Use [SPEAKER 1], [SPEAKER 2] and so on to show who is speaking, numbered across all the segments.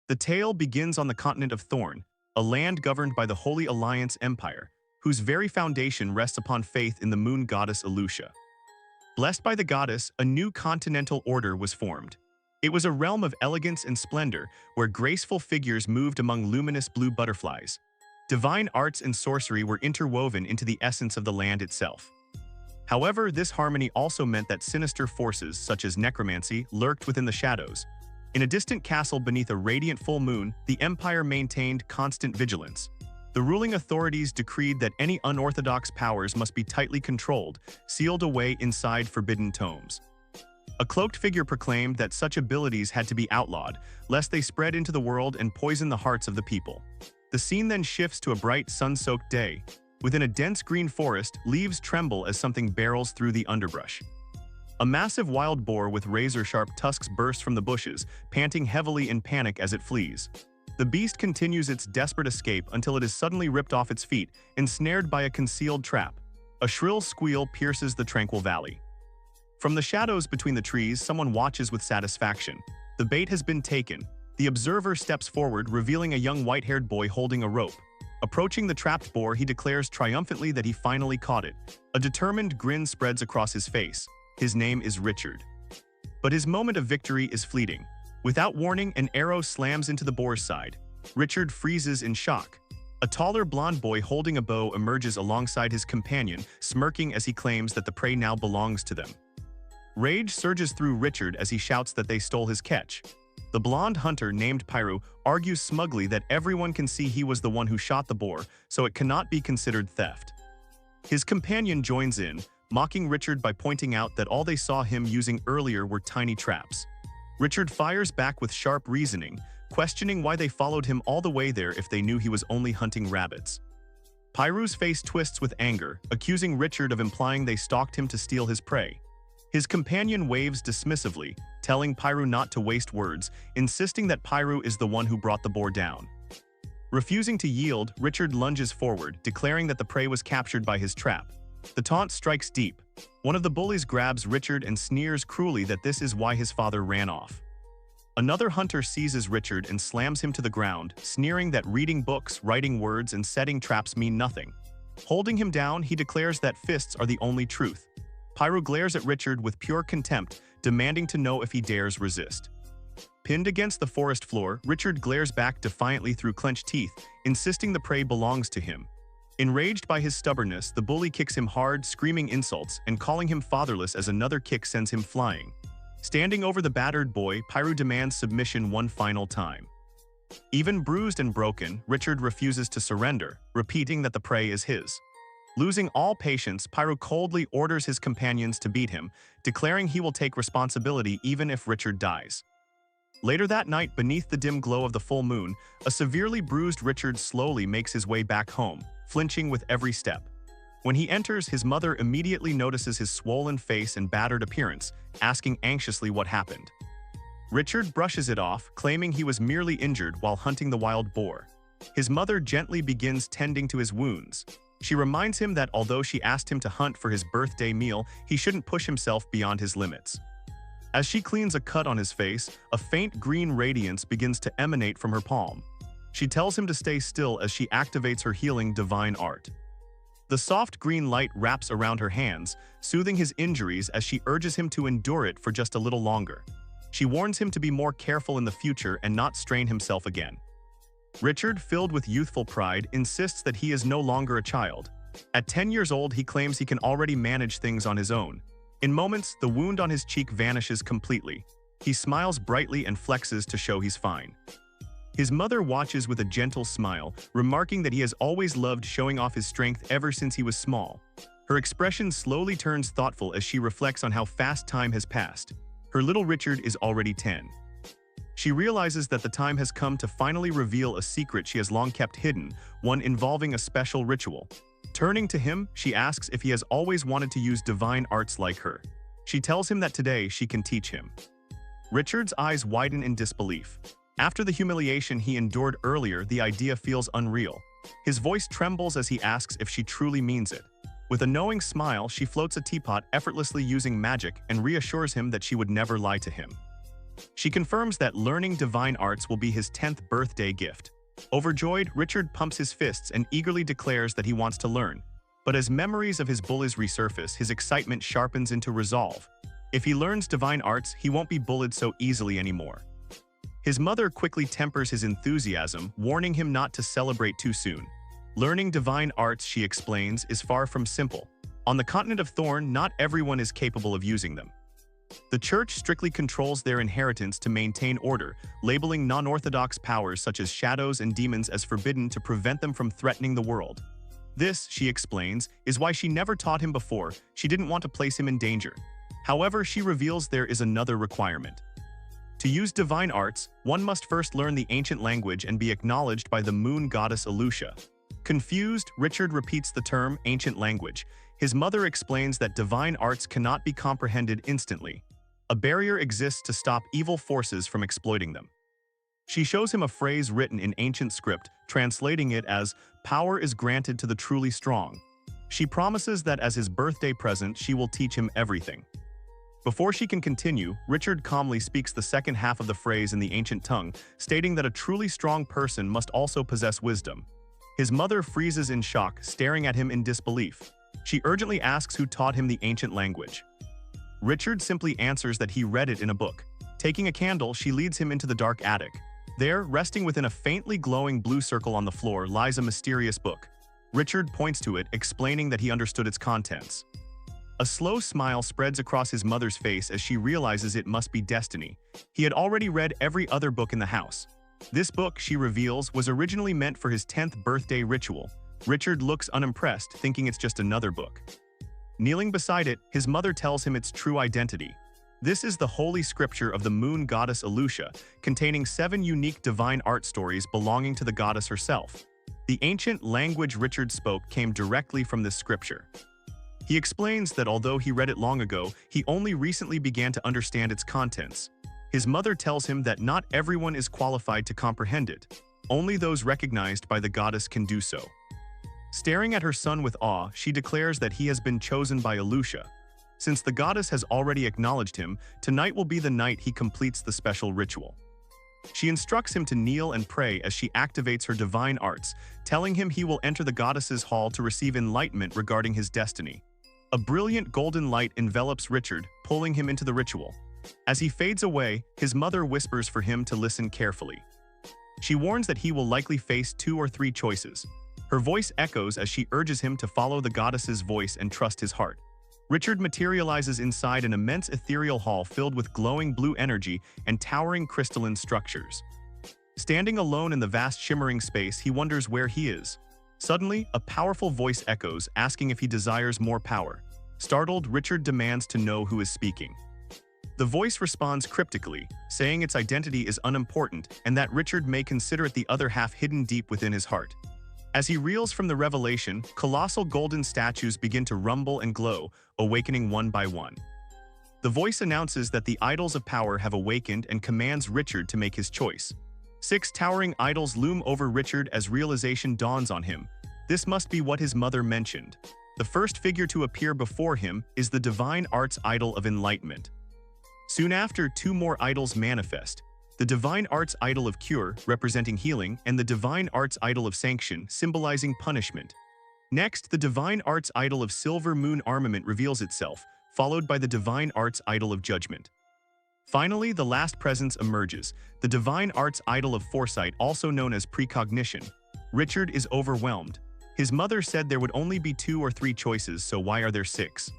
[SPEAKER 1] The tale begins on the continent of Thorn, a land governed by the Holy Alliance Empire, whose very foundation rests upon faith in the moon goddess Alusha. Blessed by the goddess, a new continental order was formed. It was a realm of elegance and splendor, where graceful figures moved among luminous blue butterflies. Divine arts and sorcery were interwoven into the essence of the land itself. However, this harmony also meant that sinister forces, such as necromancy, lurked within the shadows. In a distant castle beneath a radiant full moon, the empire maintained constant vigilance. The ruling authorities decreed that any unorthodox powers must be tightly controlled, sealed away inside forbidden tomes. A cloaked figure proclaimed that such abilities had to be outlawed, lest they spread into the world and poison the hearts of the people. The scene then shifts to a bright, sun-soaked day. Within a dense green forest, leaves tremble as something barrels through the underbrush. A massive wild boar with razor-sharp tusks bursts from the bushes, panting heavily in panic as it flees. The beast continues its desperate escape until it is suddenly ripped off its feet, ensnared by a concealed trap. A shrill squeal pierces the tranquil valley. From the shadows between the trees, someone watches with satisfaction. The bait has been taken. The observer steps forward, revealing a young white-haired boy holding a rope. Approaching the trapped boar, he declares triumphantly that he finally caught it. A determined grin spreads across his face. His name is Richard. But his moment of victory is fleeting. Without warning, an arrow slams into the boar's side. Richard freezes in shock. A taller blonde boy holding a bow emerges alongside his companion, smirking as he claims that the prey now belongs to them. Rage surges through Richard as he shouts that they stole his catch. The blonde hunter named Pyru argues smugly that everyone can see he was the one who shot the boar, so it cannot be considered theft. His companion joins in, mocking Richard by pointing out that all they saw him using earlier were tiny traps. Richard fires back with sharp reasoning, questioning why they followed him all the way there if they knew he was only hunting rabbits. Pyru's face twists with anger, accusing Richard of implying they stalked him to steal his prey. His companion waves dismissively, telling Pyru not to waste words, insisting that Pyru is the one who brought the boar down. Refusing to yield, Richard lunges forward, declaring that the prey was captured by his trap. The taunt strikes deep. One of the bullies grabs Richard and sneers cruelly that this is why his father ran off. Another hunter seizes Richard and slams him to the ground, sneering that reading books, writing words, and setting traps mean nothing. Holding him down, he declares that fists are the only truth. Pyru glares at Richard with pure contempt, demanding to know if he dares resist. Pinned against the forest floor, Richard glares back defiantly through clenched teeth, insisting the prey belongs to him. Enraged by his stubbornness, the bully kicks him hard, screaming insults and calling him fatherless as another kick sends him flying. Standing over the battered boy, Pyru demands submission one final time. Even bruised and broken, Richard refuses to surrender, repeating that the prey is his. Losing all patience, Pyru coldly orders his companions to beat him, declaring he will take responsibility even if Richard dies. Later that night, beneath the dim glow of the full moon, a severely bruised Richard slowly makes his way back home, flinching with every step. When he enters, his mother immediately notices his swollen face and battered appearance, asking anxiously what happened. Richard brushes it off, claiming he was merely injured while hunting the wild boar. His mother gently begins tending to his wounds. She reminds him that although she asked him to hunt for his birthday meal, he shouldn't push himself beyond his limits. As she cleans a cut on his face, a faint green radiance begins to emanate from her palm. She tells him to stay still as she activates her healing divine art. The soft green light wraps around her hands, soothing his injuries as she urges him to endure it for just a little longer. She warns him to be more careful in the future and not strain himself again. Richard, filled with youthful pride, insists that he is no longer a child. At 10 years old, he claims he can already manage things on his own. In moments, the wound on his cheek vanishes completely. He smiles brightly and flexes to show he's fine. His mother watches with a gentle smile, remarking that he has always loved showing off his strength ever since he was small. Her expression slowly turns thoughtful as she reflects on how fast time has passed. Her little Richard is already 10. She realizes that the time has come to finally reveal a secret she has long kept hidden, one involving a special ritual. Turning to him, she asks if he has always wanted to use divine arts like her. She tells him that today she can teach him. Richard's eyes widen in disbelief. After the humiliation he endured earlier, the idea feels unreal. His voice trembles as he asks if she truly means it. With a knowing smile, she floats a teapot effortlessly using magic and reassures him that she would never lie to him. She confirms that learning divine arts will be his 10th birthday gift. Overjoyed, Richard pumps his fists and eagerly declares that he wants to learn. But as memories of his bullies resurface, his excitement sharpens into resolve. If he learns divine arts, he won't be bullied so easily anymore. His mother quickly tempers his enthusiasm, warning him not to celebrate too soon. Learning divine arts, she explains, is far from simple. On the continent of Thorn, not everyone is capable of using them. The church strictly controls their inheritance to maintain order, labeling non-orthodox powers such as shadows and demons as forbidden to prevent them from threatening the world. This, she explains, is why she never taught him before. She didn't want to place him in danger. However, she reveals there is another requirement. To use divine arts, one must first learn the ancient language and be acknowledged by the moon goddess Alusha. Confused, Richard repeats the term ancient language. His mother explains that divine arts cannot be comprehended instantly. A barrier exists to stop evil forces from exploiting them. She shows him a phrase written in ancient script, translating it as, "Power is granted to the truly strong." She promises that as his birthday present, she will teach him everything. Before she can continue, Richard calmly speaks the second half of the phrase in the ancient tongue, stating that a truly strong person must also possess wisdom. His mother freezes in shock, staring at him in disbelief. She urgently asks who taught him the ancient language. Richard simply answers that he read it in a book. Taking a candle, she leads him into the dark attic. There, resting within a faintly glowing blue circle on the floor, lies a mysterious book. Richard points to it, explaining that he understood its contents. A slow smile spreads across his mother's face as she realizes it must be destiny. He had already read every other book in the house. This book, she reveals, was originally meant for his 10th birthday ritual. Richard looks unimpressed, thinking it's just another book. Kneeling beside it, his mother tells him its true identity. This is the holy scripture of the moon goddess Alusha, containing 7 unique divine art stories belonging to the goddess herself. The ancient language Richard spoke came directly from this scripture. He explains that although he read it long ago, he only recently began to understand its contents. His mother tells him that not everyone is qualified to comprehend it. Only those recognized by the goddess can do so. Staring at her son with awe, she declares that he has been chosen by Alusha. Since the goddess has already acknowledged him, tonight will be the night he completes the special ritual. She instructs him to kneel and pray as she activates her divine arts, telling him he will enter the goddess's hall to receive enlightenment regarding his destiny. A brilliant golden light envelops Richard, pulling him into the ritual. As he fades away, his mother whispers for him to listen carefully. She warns that he will likely face 2 or 3 choices. Her voice echoes as she urges him to follow the goddess's voice and trust his heart. Richard materializes inside an immense ethereal hall filled with glowing blue energy and towering crystalline structures. Standing alone in the vast shimmering space, he wonders where he is. Suddenly, a powerful voice echoes, asking if he desires more power. Startled, Richard demands to know who is speaking. The voice responds cryptically, saying its identity is unimportant and that Richard may consider it the other half hidden deep within his heart. As he reels from the revelation, colossal golden statues begin to rumble and glow, awakening one by one. The voice announces that the idols of power have awakened and commands Richard to make his choice. 6 towering idols loom over Richard as realization dawns on him. This must be what his mother mentioned. The first figure to appear before him is the divine arts idol of enlightenment. Soon after, 2 more idols manifest. The divine arts idol of cure, representing healing, and the divine arts idol of sanction, symbolizing punishment. Next, the divine arts idol of silver moon armament reveals itself, followed by the divine arts idol of judgment. Finally, the last presence emerges, the divine arts idol of foresight, also known as precognition. Richard is overwhelmed. His mother said there would only be 2 or 3 choices, so why are there 6?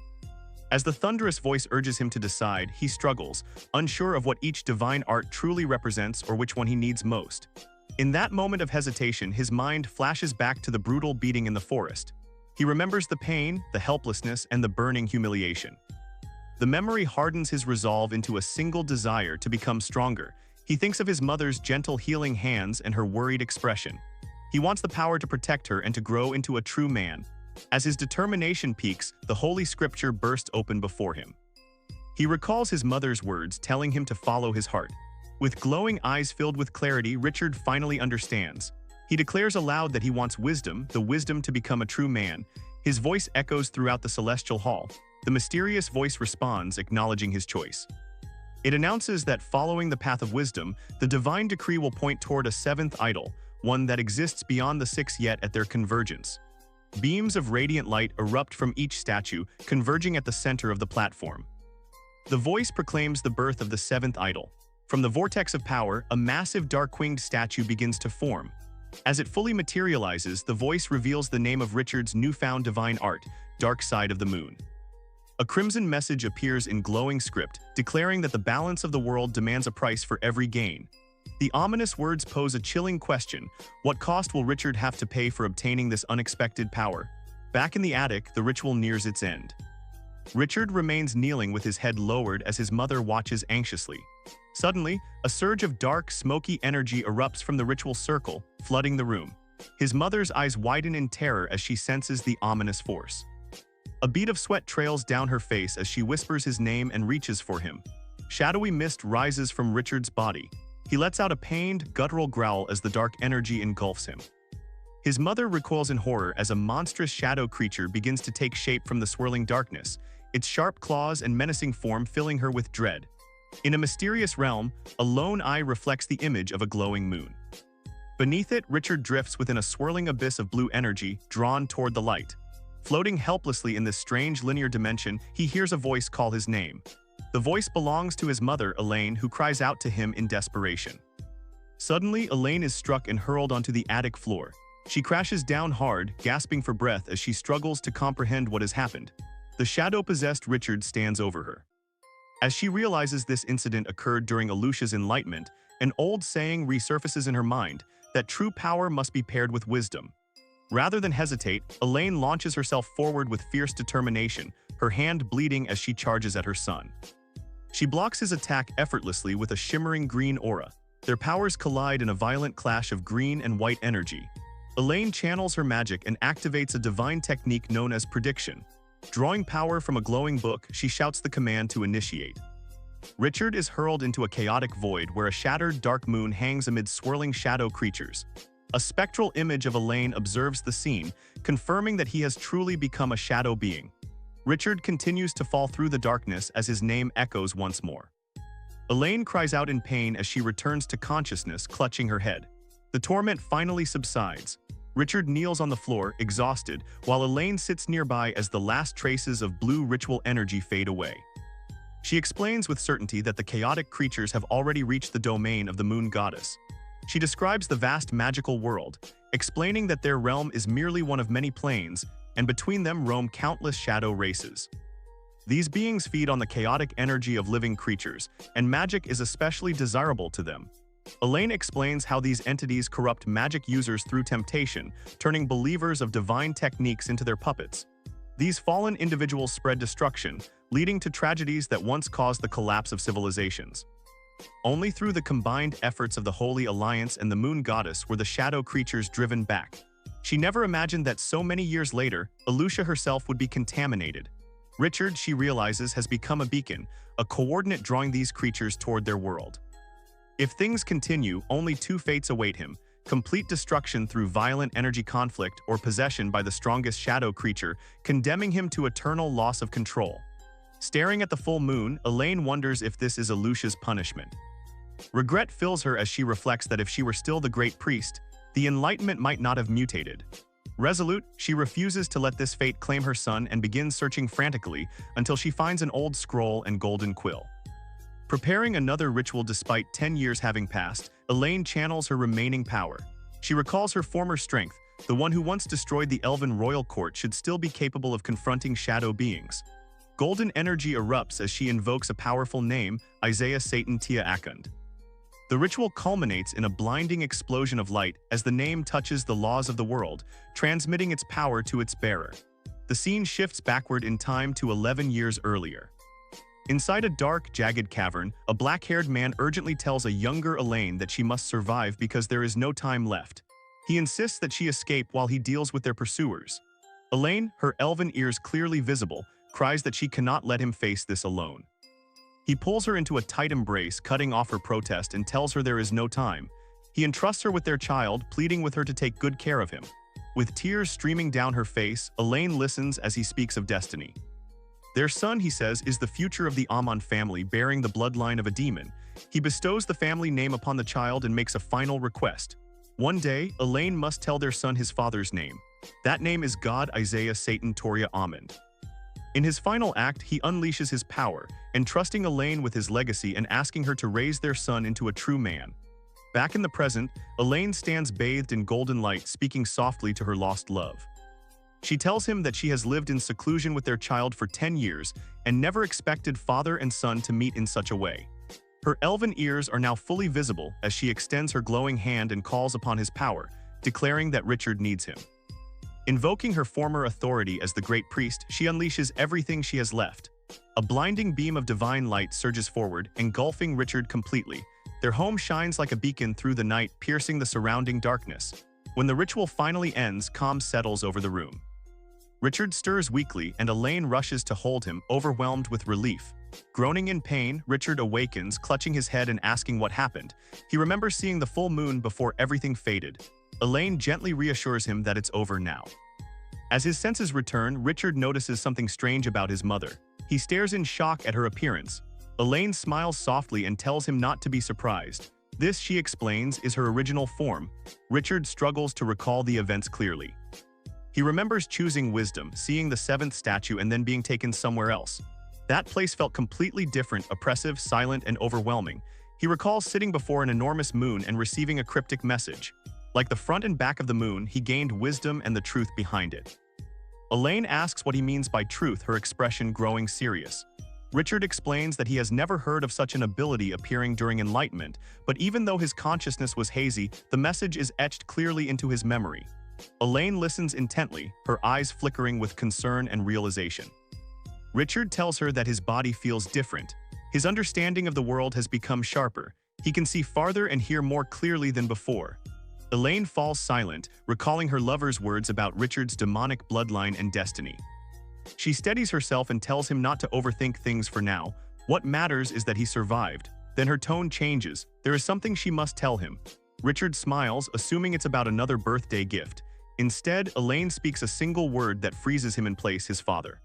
[SPEAKER 1] As the thunderous voice urges him to decide, he struggles, unsure of what each divine art truly represents or which one he needs most. In that moment of hesitation, his mind flashes back to the brutal beating in the forest. He remembers the pain, the helplessness, and the burning humiliation. The memory hardens his resolve into a single desire to become stronger. He thinks of his mother's gentle healing hands and her worried expression. He wants the power to protect her and to grow into a true man. As his determination peaks, the Holy Scripture bursts open before him. He recalls his mother's words, telling him to follow his heart. With glowing eyes filled with clarity, Richard finally understands. He declares aloud that he wants wisdom, the wisdom to become a true man. His voice echoes throughout the celestial hall. The mysterious voice responds, acknowledging his choice. It announces that following the path of wisdom, the divine decree will point toward a seventh idol, one that exists beyond the six yet at their convergence. Beams of radiant light erupt from each statue, converging at the center of the platform. The voice proclaims the birth of the seventh idol. From the vortex of power, a massive dark-winged statue begins to form. As it fully materializes, the voice reveals the name of Richard's newfound divine art, Dark Side of the Moon. A crimson message appears in glowing script, declaring that the balance of the world demands a price for every gain. The ominous words pose a chilling question: what cost will Richard have to pay for obtaining this unexpected power? Back in the attic, the ritual nears its end. Richard remains kneeling with his head lowered as his mother watches anxiously. Suddenly, a surge of dark, smoky energy erupts from the ritual circle, flooding the room. His mother's eyes widen in terror as she senses the ominous force. A bead of sweat trails down her face as she whispers his name and reaches for him. Shadowy mist rises from Richard's body. He lets out a pained, guttural growl as the dark energy engulfs him. His mother recoils in horror as a monstrous shadow creature begins to take shape from the swirling darkness, its sharp claws and menacing form filling her with dread. In a mysterious realm, a lone eye reflects the image of a glowing moon. Beneath it, Richard drifts within a swirling abyss of blue energy, drawn toward the light. Floating helplessly in this strange linear dimension, he hears a voice call his name. The voice belongs to his mother, Elaine, who cries out to him in desperation. Suddenly, Elaine is struck and hurled onto the attic floor. She crashes down hard, gasping for breath as she struggles to comprehend what has happened. The shadow-possessed Richard stands over her. As she realizes this incident occurred during Alusha's enlightenment, an old saying resurfaces in her mind, that true power must be paired with wisdom. Rather than hesitate, Elaine launches herself forward with fierce determination, her hand bleeding as she charges at her son. She blocks his attack effortlessly with a shimmering green aura. Their powers collide in a violent clash of green and white energy. Elaine channels her magic and activates a divine technique known as prediction. Drawing power from a glowing book, she shouts the command to initiate. Richard is hurled into a chaotic void where a shattered dark moon hangs amid swirling shadow creatures. A spectral image of Elaine observes the scene, confirming that he has truly become a shadow being. Richard continues to fall through the darkness as his name echoes once more. Elaine cries out in pain as she returns to consciousness, clutching her head. The torment finally subsides. Richard kneels on the floor, exhausted, while Elaine sits nearby as the last traces of blue ritual energy fade away. She explains with certainty that the chaotic creatures have already reached the domain of the moon goddess. She describes the vast magical world, explaining that their realm is merely one of many planes, and between them roam countless shadow races. These beings feed on the chaotic energy of living creatures, and magic is especially desirable to them. Elaine explains how these entities corrupt magic users through temptation, turning believers of divine techniques into their puppets. These fallen individuals spread destruction, leading to tragedies that once caused the collapse of civilizations. Only through the combined efforts of the Holy Alliance and the Moon Goddess were the shadow creatures driven back. She never imagined that so many years later, Alusha herself would be contaminated. Richard, she realizes, has become a beacon, a coordinate drawing these creatures toward their world. If things continue, only two fates await him: complete destruction through violent energy conflict or possession by the strongest shadow creature, condemning him to eternal loss of control. Staring at the full moon, Elaine wonders if this is Alusha's punishment. Regret fills her as she reflects that if she were still the great priest, the enlightenment might not have mutated. Resolute, she refuses to let this fate claim her son and begins searching frantically until she finds an old scroll and golden quill. Preparing another ritual despite 10 years having passed, Elaine channels her remaining power. She recalls her former strength. The one who once destroyed the elven royal court should still be capable of confronting shadow beings. Golden energy erupts as she invokes a powerful name, Isaiah Satan Tia Akund. The ritual culminates in a blinding explosion of light as the name touches the laws of the world, transmitting its power to its bearer. The scene shifts backward in time to 11 years earlier. Inside a dark, jagged cavern, a black-haired man urgently tells a younger Elaine that she must survive because there is no time left. He insists that she escape while he deals with their pursuers. Elaine, her elven ears clearly visible, cries that she cannot let him face this alone. He pulls her into a tight embrace, cutting off her protest, and tells her there is no time. He entrusts her with their child, pleading with her to take good care of him. With tears streaming down her face, Elaine listens as he speaks of destiny. Their son, he says, is the future of the Amon family, bearing the bloodline of a demon. He bestows the family name upon the child and makes a final request. One day, Elaine must tell their son his father's name. That name is God Isaiah Satan Toria Amond. In his final act, he unleashes his power, entrusting Elaine with his legacy and asking her to raise their son into a true man. Back in the present, Elaine stands bathed in golden light, speaking softly to her lost love. She tells him that she has lived in seclusion with their child for 10 years and never expected father and son to meet in such a way. Her elven ears are now fully visible as she extends her glowing hand and calls upon his power, declaring that Richard needs him. Invoking her former authority as the great priest, she unleashes everything she has left. A blinding beam of divine light surges forward, engulfing Richard completely. Their home shines like a beacon through the night, piercing the surrounding darkness. When the ritual finally ends, calm settles over the room. Richard stirs weakly, and Elaine rushes to hold him, overwhelmed with relief. Groaning in pain, Richard awakens, clutching his head and asking what happened. He remembers seeing the full moon before everything faded. Elaine gently reassures him that it's over now. As his senses return, Richard notices something strange about his mother. He stares in shock at her appearance. Elaine smiles softly and tells him not to be surprised. This, she explains, is her original form. Richard struggles to recall the events clearly. He remembers choosing wisdom, seeing the seventh statue, and then being taken somewhere else. That place felt completely different, oppressive, silent, and overwhelming. He recalls sitting before an enormous moon and receiving a cryptic message. Like the front and back of the moon, he gained wisdom and the truth behind it. Elaine asks what he means by truth, her expression growing serious. Richard explains that he has never heard of such an ability appearing during enlightenment, but even though his consciousness was hazy, the message is etched clearly into his memory. Elaine listens intently, her eyes flickering with concern and realization. Richard tells her that his body feels different. His understanding of the world has become sharper. He can see farther and hear more clearly than before. Elaine falls silent, recalling her lover's words about Richard's demonic bloodline and destiny. She steadies herself and tells him not to overthink things for now. What matters is that he survived. Then her tone changes. There is something she must tell him. Richard smiles, assuming it's about another birthday gift. Instead, Elaine speaks a single word that freezes him in place: his father.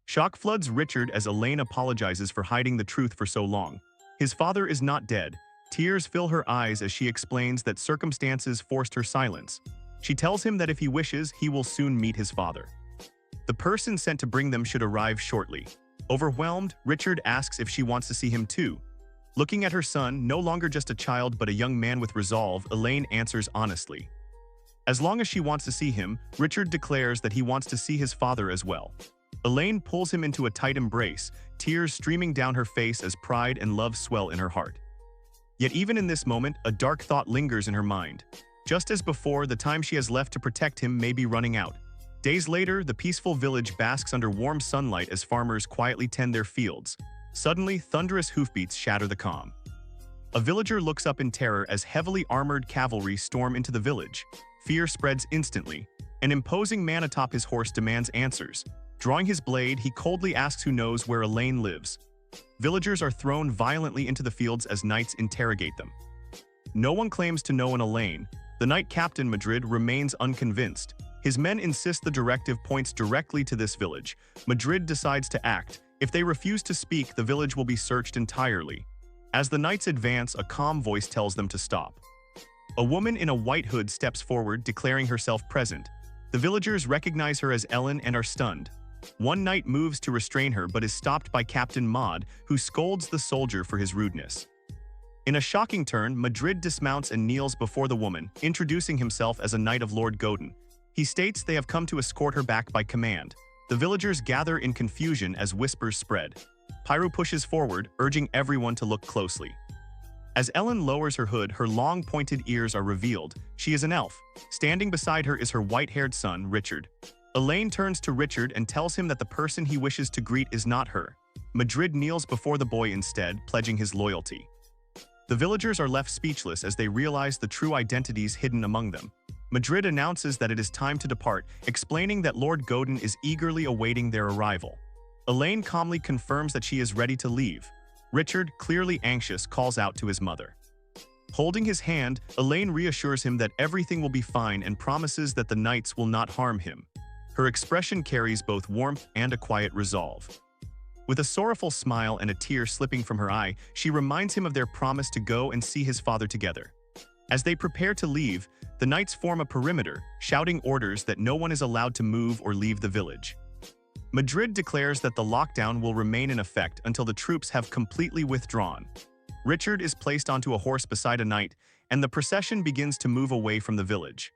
[SPEAKER 1] Shock floods Richard as Elaine apologizes for hiding the truth for so long. His father is not dead. Tears fill her eyes as she explains that circumstances forced her silence. She tells him that if he wishes, he will soon meet his father. The person sent to bring them should arrive shortly. Overwhelmed, Richard asks if she wants to see him too. Looking at her son, no longer just a child but a young man with resolve, Elaine answers honestly. As long as she wants to see him, Richard declares that he wants to see his father as well. Elaine pulls him into a tight embrace, tears streaming down her face as pride and love swell in her heart. Yet even in this moment, a dark thought lingers in her mind. Just as before, the time she has left to protect him may be running out. Days later, the peaceful village basks under warm sunlight as farmers quietly tend their fields. Suddenly, thunderous hoofbeats shatter the calm. A villager looks up in terror as heavily armored cavalry storm into the village. Fear spreads instantly. An imposing man atop his horse demands answers. Drawing his blade, he coldly asks who knows where Elaine lives. Villagers are thrown violently into the fields as knights interrogate them. No one claims to know an Elaine. The knight captain, Madrid, remains unconvinced. His men insist the directive points directly to this village. Madrid decides to act. If they refuse to speak, the village will be searched entirely. As the knights advance, a calm voice tells them to stop. A woman in a white hood steps forward, declaring herself present. The villagers recognize her as Ellen and are stunned. One knight moves to restrain her but is stopped by Captain Maud, who scolds the soldier for his rudeness. In a shocking turn, Madrid dismounts and kneels before the woman, introducing himself as a knight of Lord Godin. He states they have come to escort her back by command. The villagers gather in confusion as whispers spread. Pyro pushes forward, urging everyone to look closely. As Ellen lowers her hood, her long pointed ears are revealed. She is an elf. Standing beside her is her white-haired son, Richard. Elaine turns to Richard and tells him that the person he wishes to greet is not her. Madrid kneels before the boy instead, pledging his loyalty. The villagers are left speechless as they realize the true identities hidden among them. Madrid announces that it is time to depart, explaining that Lord Godin is eagerly awaiting their arrival. Elaine calmly confirms that she is ready to leave. Richard, clearly anxious, calls out to his mother. Holding his hand, Elaine reassures him that everything will be fine and promises that the knights will not harm him. Her expression carries both warmth and a quiet resolve. With a sorrowful smile and a tear slipping from her eye, she reminds him of their promise to go and see his father together. As they prepare to leave, the knights form a perimeter, shouting orders that no one is allowed to move or leave the village. Madrid declares that the lockdown will remain in effect until the troops have completely withdrawn. Richard is placed onto a horse beside a knight, and the procession begins to move away from the village.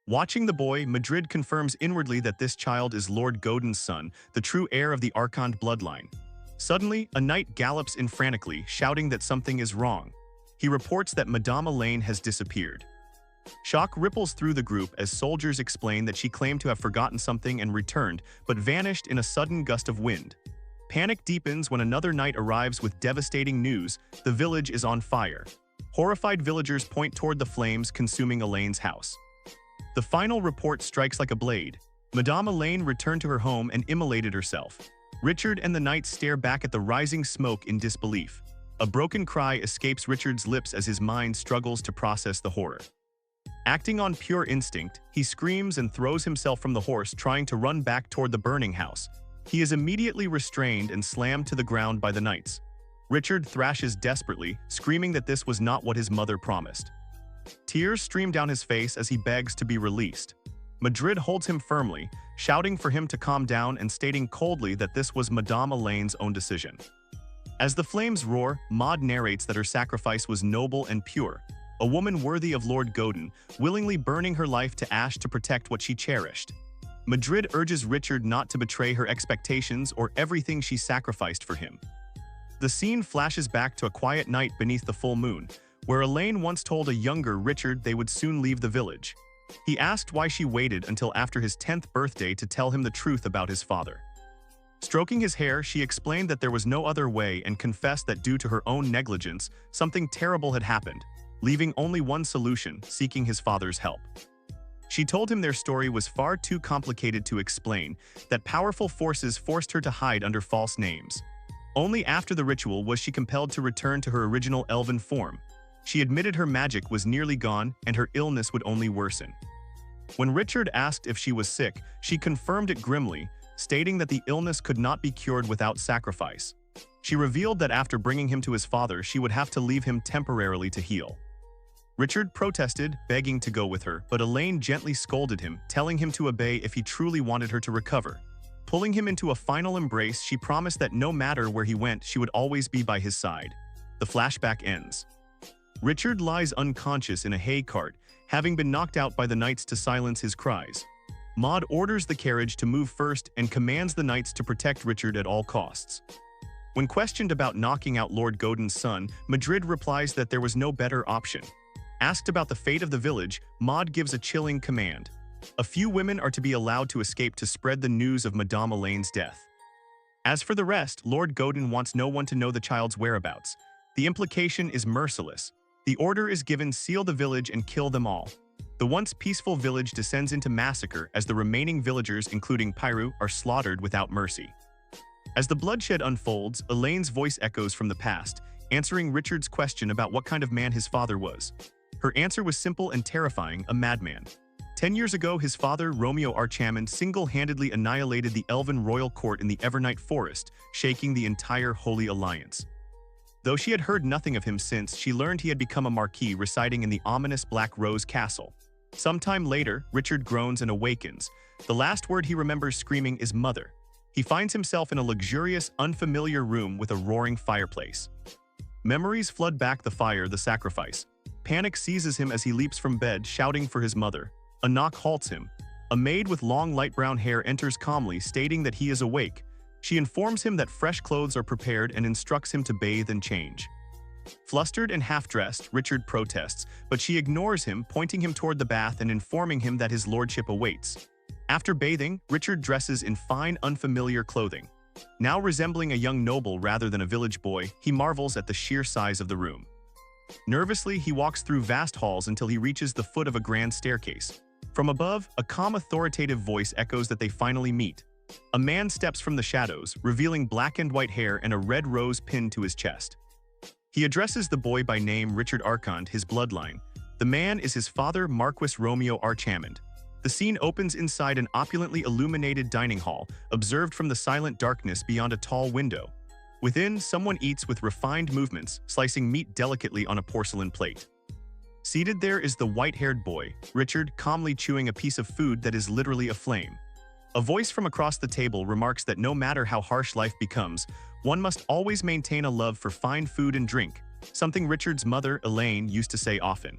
[SPEAKER 1] Watching the boy, Madrid confirms inwardly that this child is Lord Godin's son, the true heir of the Archon bloodline. Suddenly, a knight gallops in frantically, shouting that something is wrong. He reports that Madame Elaine has disappeared. Shock ripples through the group as soldiers explain that she claimed to have forgotten something and returned, but vanished in a sudden gust of wind. Panic deepens when another knight arrives with devastating news: the village is on fire. Horrified villagers point toward the flames consuming Elaine's house. The final report strikes like a blade. Madame Elaine returned to her home and immolated herself. Richard and the knights stare back at the rising smoke in disbelief. A broken cry escapes Richard's lips as his mind struggles to process the horror. Acting on pure instinct, he screams and throws himself from the horse, trying to run back toward the burning house. He is immediately restrained and slammed to the ground by the knights. Richard thrashes desperately, screaming that this was not what his mother promised. Tears stream down his face as he begs to be released. Madrid holds him firmly, shouting for him to calm down and stating coldly that this was Madame Elaine's own decision. As the flames roar, Maud narrates that her sacrifice was noble and pure, a woman worthy of Lord Godin, willingly burning her life to ash to protect what she cherished. Madrid urges Richard not to betray her expectations or everything she sacrificed for him. The scene flashes back to a quiet night beneath the full moon, where Elaine once told a younger Richard they would soon leave the village. He asked why she waited until after his 10th birthday to tell him the truth about his father. Stroking his hair, she explained that there was no other way and confessed that due to her own negligence, something terrible had happened, leaving only one solution: seeking his father's help. She told him their story was far too complicated to explain, that powerful forces forced her to hide under false names. Only after the ritual was she compelled to return to her original elven form. She admitted her magic was nearly gone and her illness would only worsen. When Richard asked if she was sick, she confirmed it grimly, stating that the illness could not be cured without sacrifice. She revealed that after bringing him to his father, she would have to leave him temporarily to heal. Richard protested, begging to go with her, but Elaine gently scolded him, telling him to obey if he truly wanted her to recover. Pulling him into a final embrace, she promised that no matter where he went, she would always be by his side. The flashback ends. Richard lies unconscious in a hay cart, having been knocked out by the knights to silence his cries. Maud orders the carriage to move first and commands the knights to protect Richard at all costs. When questioned about knocking out Lord Godin's son, Madrid replies that there was no better option. Asked about the fate of the village, Maud gives a chilling command. A few women are to be allowed to escape to spread the news of Madame Elaine's death. As for the rest, Lord Godin wants no one to know the child's whereabouts. The implication is merciless. The order is given: seal the village and kill them all. The once peaceful village descends into massacre as the remaining villagers, including Pyru, are slaughtered without mercy. As the bloodshed unfolds, Elaine's voice echoes from the past, answering Richard's question about what kind of man his father was. Her answer was simple and terrifying: a madman. 10 years ago, his father, Romeo Archammond, single-handedly annihilated the elven royal court in the Evernight Forest, shaking the entire Holy Alliance. Though she had heard nothing of him since, she learned he had become a marquis residing in the ominous Black Rose Castle. Sometime later, Richard groans and awakens. The last word he remembers screaming is "Mother." He finds himself in a luxurious, unfamiliar room with a roaring fireplace. Memories flood back: the fire, the sacrifice. Panic seizes him as he leaps from bed, shouting for his mother. A knock halts him. A maid with long light brown hair enters calmly, stating that he is awake. She informs him that fresh clothes are prepared and instructs him to bathe and change. Flustered and half-dressed, Richard protests, but she ignores him, pointing him toward the bath and informing him that his lordship awaits. After bathing, Richard dresses in fine, unfamiliar clothing. Now resembling a young noble rather than a village boy, he marvels at the sheer size of the room. Nervously, he walks through vast halls until he reaches the foot of a grand staircase. From above, a calm, authoritative voice echoes that they finally meet. A man steps from the shadows, revealing black and white hair and a red rose pinned to his chest. He addresses the boy by name: Richard Archon, his bloodline. The man is his father, Marquis Romeo Archammond. The scene opens inside an opulently illuminated dining hall, observed from the silent darkness beyond a tall window. Within, someone eats with refined movements, slicing meat delicately on a porcelain plate. Seated there is the white-haired boy, Richard, calmly chewing a piece of food that is literally aflame. A voice from across the table remarks that no matter how harsh life becomes, one must always maintain a love for fine food and drink, something Richard's mother, Elaine, used to say often.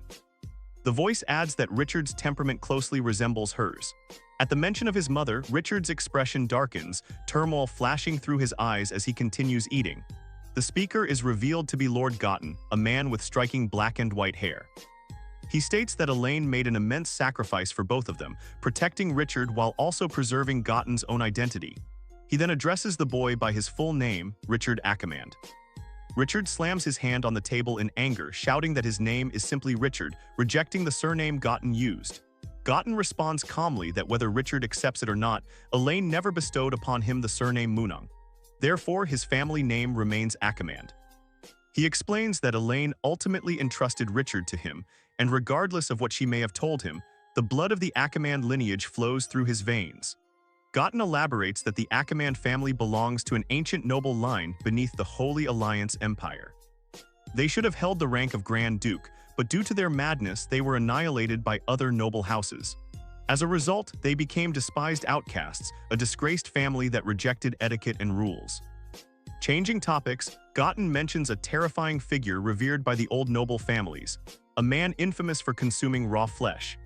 [SPEAKER 1] The voice adds that Richard's temperament closely resembles hers. At the mention of his mother, Richard's expression darkens, turmoil flashing through his eyes as he continues eating. The speaker is revealed to be Lord Gotten, a man with striking black and white hair. He states that Elaine made an immense sacrifice for both of them, protecting Richard while also preserving Gotten's own identity. He then addresses the boy by his full name, Richard Ackermand. Richard slams his hand on the table in anger, shouting that his name is simply Richard, rejecting the surname Gotten used. Gotten responds calmly that whether Richard accepts it or not, Elaine never bestowed upon him the surname Munang. Therefore, his family name remains Ackermand. He explains that Elaine ultimately entrusted Richard to him, and regardless of what she may have told him, the blood of the Ackermand lineage flows through his veins. Gotten elaborates that the Ackermand family belongs to an ancient noble line beneath the Holy Alliance Empire. They should have held the rank of Grand Duke, but due to their madness, they were annihilated by other noble houses. As a result, they became despised outcasts, a disgraced family that rejected etiquette and rules. Changing topics, Gotten mentions a terrifying figure revered by the old noble families, a man infamous for consuming raw flesh.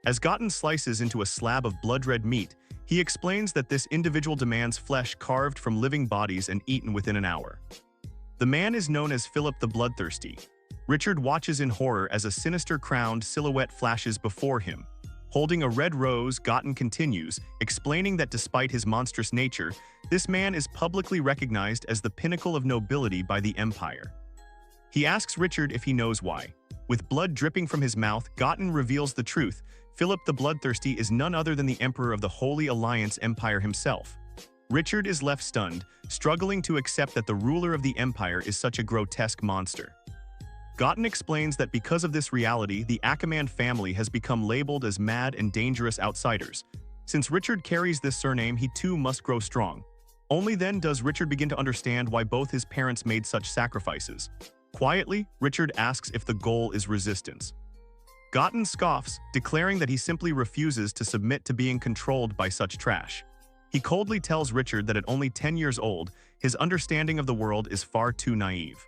[SPEAKER 1] As Gotten slices into a slab of blood-red meat, he explains that this individual demands flesh carved from living bodies and eaten within an hour. The man is known as Philip the Bloodthirsty. Richard watches in horror as a sinister crowned silhouette flashes before him. Holding a red rose, Gotten continues, explaining that despite his monstrous nature, this man is publicly recognized as the pinnacle of nobility by the Empire. He asks Richard if he knows why. With blood dripping from his mouth, Gotten reveals the truth. Philip the Bloodthirsty is none other than the Emperor of the Holy Alliance Empire himself. Richard is left stunned, struggling to accept that the ruler of the Empire is such a grotesque monster. Gotten explains that because of this reality, the Ackermand family has become labeled as mad and dangerous outsiders. Since Richard carries this surname, he too must grow strong. Only then does Richard begin to understand why both his parents made such sacrifices. Quietly, Richard asks if the goal is resistance. Gotten scoffs, declaring that he simply refuses to submit to being controlled by such trash. He coldly tells Richard that at only 10 years old, his understanding of the world is far too naive.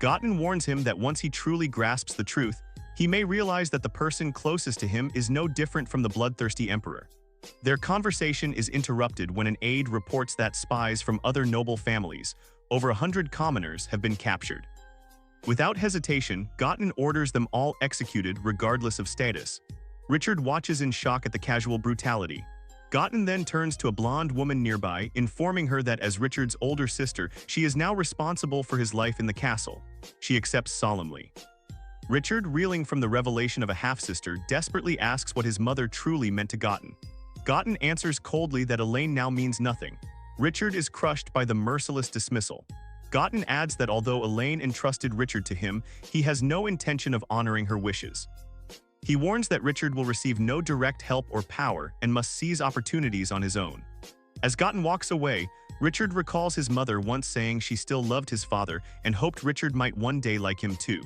[SPEAKER 1] Gotten warns him that once he truly grasps the truth, he may realize that the person closest to him is no different from the bloodthirsty emperor. Their conversation is interrupted when an aide reports that spies from other noble families, over 100 commoners, have been captured. Without hesitation, Gotten orders them all executed regardless of status. Richard watches in shock at the casual brutality. Gotten then turns to a blonde woman nearby, informing her that as Richard's older sister, she is now responsible for his life in the castle. She accepts solemnly. Richard, reeling from the revelation of a half-sister, desperately asks what his mother truly meant to Gotten. Gotten answers coldly that Elaine now means nothing. Richard is crushed by the merciless dismissal. Gotten adds that although Elaine entrusted Richard to him, he has no intention of honoring her wishes. He warns that Richard will receive no direct help or power and must seize opportunities on his own. As Gotten walks away, Richard recalls his mother once saying she still loved his father and hoped Richard might one day like him too.